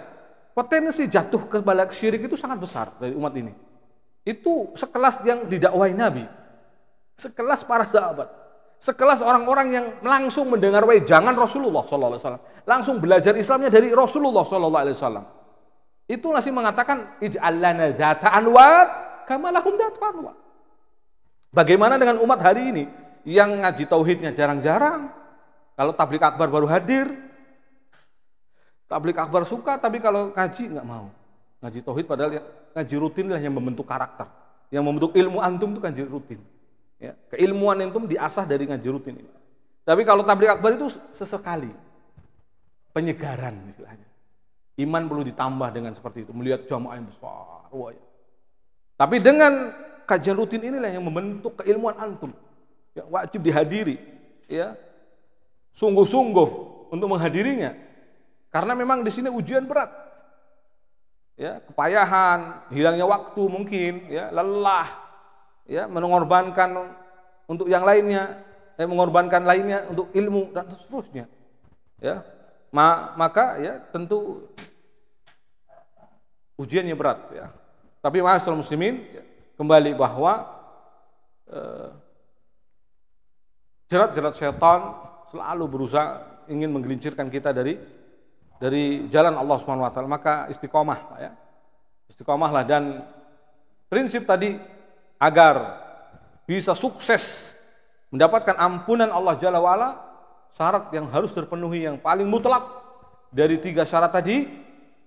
potensi jatuh ke balik syirik itu sangat besar dari umat ini. Itu sekelas yang didakwai Nabi, sekelas para sahabat, sekelas orang-orang yang langsung mendengar wejangan Rasulullah SAW, langsung belajar Islamnya dari Rasulullah SAW. Itu masih mengatakan ij'al lana dzata anwat kama lahum datwan. Bagaimana dengan umat hari ini yang ngaji tauhidnya jarang-jarang? Kalau tablik akbar baru hadir, tablik akbar suka, tapi kalau ngaji nggak mau. Ngaji tauhid padahal ngaji rutin lah yang membentuk karakter, yang membentuk ilmu antum itu ngaji rutin. Ya, keilmuan antum diasah dari ngaji rutin ini. Tapi kalau tablik akbar itu sesekali, penyegaran istilahnya. Iman perlu ditambah dengan seperti itu, melihat jamaah yang besar. Wah, ya. Tapi dengan kajian rutin inilah yang membentuk keilmuan antum. Ya, wajib dihadiri, ya. Sungguh-sungguh untuk menghadirinya. Karena memang di sini ujian berat. Ya, kepayahan, hilangnya waktu mungkin, ya, lelah, ya, mengorbankan untuk yang lainnya, mengorbankan lainnya untuk ilmu dan seterusnya. Ya. Maka ya tentu ujiannya berat ya. Tapi ma'asyiral muslimin, kembali bahwa jerat-jerat syaitan selalu berusaha ingin menggelincirkan kita dari jalan Allah Subhanahu wa taala. Maka istiqomah ya. Istiqomahlah, dan prinsip tadi agar bisa sukses mendapatkan ampunan Allah Jalla wa Ala, syarat yang harus terpenuhi yang paling mutlak dari 3 syarat tadi,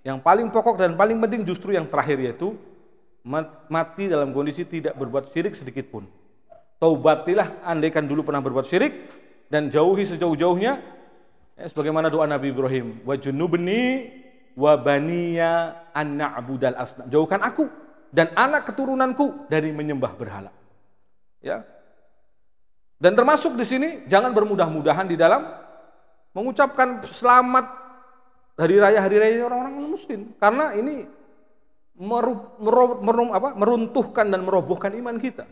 yang paling pokok dan paling penting justru yang terakhir, yaitu mati dalam kondisi tidak berbuat syirik sedikit pun. Taubatilah andaikan dulu pernah berbuat syirik, dan jauhi sejauh-jauhnya, sebagaimana doa Nabi Ibrahim, wa junubni wa baniya an na'budal asnam. Jauhkan aku dan anak keturunanku dari menyembah berhala. Ya. Dan termasuk di sini jangan bermudah-mudahan di dalam mengucapkan selamat hari raya orang-orang muslim, karena ini meruntuhkan dan merobohkan iman kita.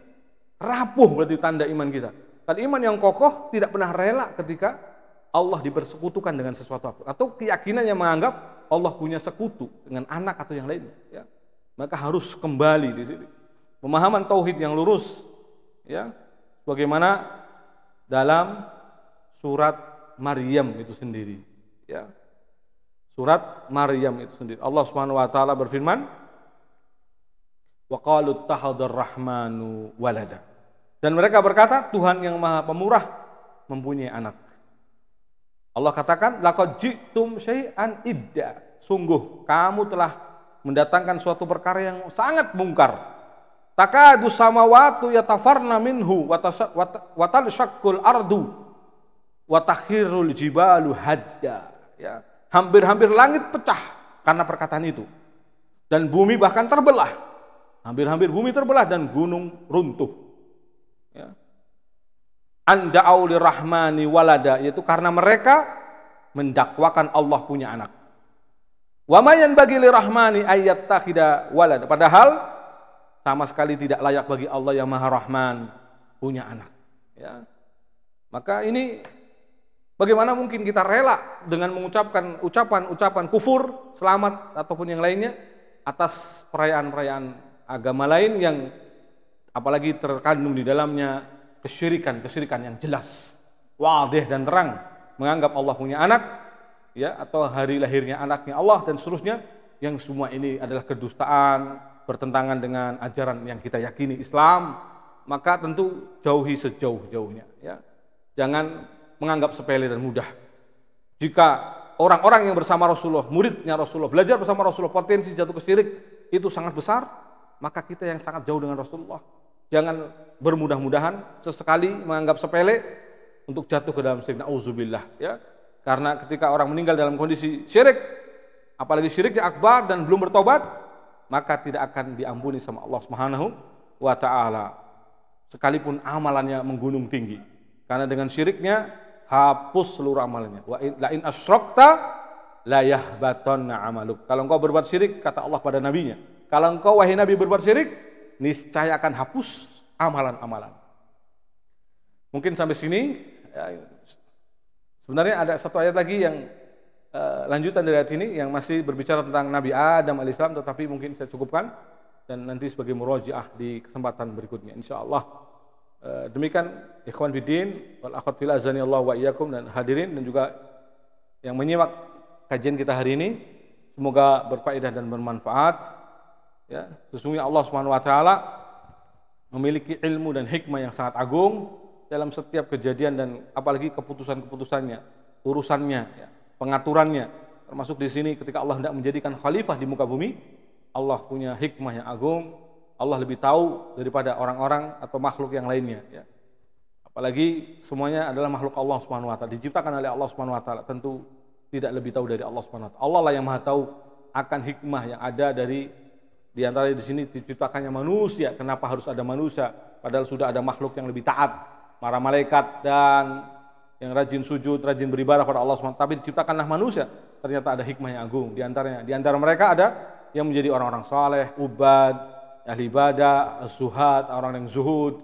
Rapuh berarti tanda iman kita. Dan iman yang kokoh tidak pernah rela ketika Allah dipersekutukan dengan sesuatu atau keyakinan yang menganggap Allah punya sekutu dengan anak atau yang lainnya. Ya. Maka harus kembali di sini pemahaman tauhid yang lurus. Ya. Bagaimana dalam surat Maryam itu sendiri, ya. Surat Maryam itu sendiri. Allah Subhanahu wa taala berfirman, "Wa qalu ittakhadar rahmanu walada." Dan mereka berkata, Tuhan yang Maha Pemurah mempunyai anak. Allah katakan, "Laqad ji'tum syai'an idda." Sungguh kamu telah mendatangkan suatu perkara yang sangat mungkar. Takadu samawatu yatafarna minhu wa tanshaqqul ardu wa takhirul jibalu hadda. Ya, hampir-hampir langit pecah karena perkataan itu. Dan bumi bahkan terbelah. Hampir-hampir bumi terbelah dan gunung runtuh. Ya. Anda'u lirrahmani walada, yaitu karena mereka mendakwakan Allah punya anak. Wa ma yanbaghi lirrahmani ayyattakhida walada. Padahal sama sekali tidak layak bagi Allah yang Maha Rahman punya anak. Ya. Maka ini bagaimana mungkin kita rela dengan mengucapkan ucapan kufur, selamat ataupun yang lainnya atas perayaan-perayaan agama lain yang apalagi terkandung di dalamnya kesyirikan yang jelas, wadih dan terang, menganggap Allah punya anak, ya, atau hari lahirnya anaknya Allah dan seterusnya, yang semua ini adalah kedustaan, bertentangan dengan ajaran yang kita yakini Islam. Maka tentu jauhi sejauh-jauhnya, ya. Jangan menganggap sepele dan mudah. Jika orang-orang yang bersama Rasulullah, muridnya Rasulullah, belajar bersama Rasulullah, potensi jatuh ke syirik itu sangat besar, maka kita yang sangat jauh dengan Rasulullah jangan bermudah-mudahan sesekali menganggap sepele untuk jatuh ke dalam syirik. Nauzubillah, ya. Karena ketika orang meninggal dalam kondisi syirik, apalagi syiriknya akbar dan belum bertobat, maka tidak akan diampuni sama Allah Subhanahu wa taala sekalipun amalannya menggunung tinggi. Karena dengan syiriknya hapus seluruh amalannya. Wa in asyrakta la yahbatanna amaluk. Kalau engkau berbuat syirik, kata Allah pada nabinya, kalau engkau wahai nabi berbuat syirik, niscaya akan hapus amalan-amalan. Mungkin sampai sini. Ya, sebenarnya ada satu ayat lagi yang lanjutan dari ayat ini yang masih berbicara tentang Nabi Adam alaihissalam, tetapi mungkin saya cukupkan dan nanti sebagai murojaah di kesempatan berikutnya insyaallah. Demikian ikhwan fiddin wal akhwat fillah azanillahu wa iyyakum, dan hadirin dan juga yang menyimak kajian kita hari ini, semoga berfaedah dan bermanfaat. Ya, sesungguhnya Allah Subhanahu wa taala memiliki ilmu dan hikmah yang sangat agung dalam setiap kejadian dan apalagi keputusan-keputusannya, urusannya, ya, pengaturannya. Termasuk di sini ketika Allah hendak menjadikan khalifah di muka bumi, Allah punya hikmah yang agung. Allah lebih tahu daripada orang-orang atau makhluk yang lainnya. Ya. Apalagi semuanya adalah makhluk Allah Subhanahu wa taala, diciptakan oleh Allah Subhanahu wa taala, tentu tidak lebih tahu dari Allah Subhanahu wa taala. Allah lah yang Maha tahu akan hikmah yang ada di antara di sini diciptakannya manusia. Kenapa harus ada manusia? Padahal sudah ada makhluk yang lebih taat, para malaikat dan yang rajin sujud, rajin beribadah pada Allah SWT. Tapi diciptakanlah manusia. Ternyata ada hikmah yang agung. Di antara mereka ada yang menjadi orang-orang saleh, ubad, ahli ibadah, zuhad, orang yang zuhud,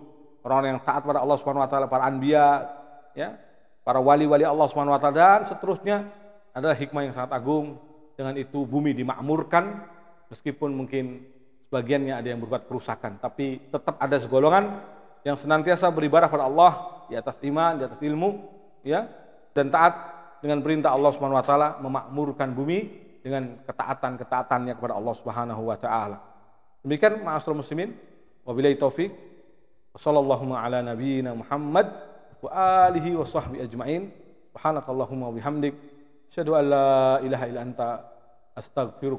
orang yang taat pada Allah SWT, para anbiya, ya, para wali-wali Allah SWT, dan seterusnya adalah hikmah yang sangat agung. Dengan itu bumi dimakmurkan, meskipun mungkin sebagiannya ada yang berbuat kerusakan, tapi tetap ada segolongan yang senantiasa beribadah pada Allah di atas iman, di atas ilmu, ya, dan taat dengan perintah Allah Subhanahu wa taala, memakmurkan bumi dengan ketaatan-ketaatannya kepada Allah Subhanahu wa taala. Demikian ma'asyiral muslimin, wabillahi taufik. Wassallallahu ala nabiyyina Muhammad wa alihi wa sahbihi ajmain. Subhanakallahumma wa bihamdik, asyhadu an la ilaha illa anta astaghfiruka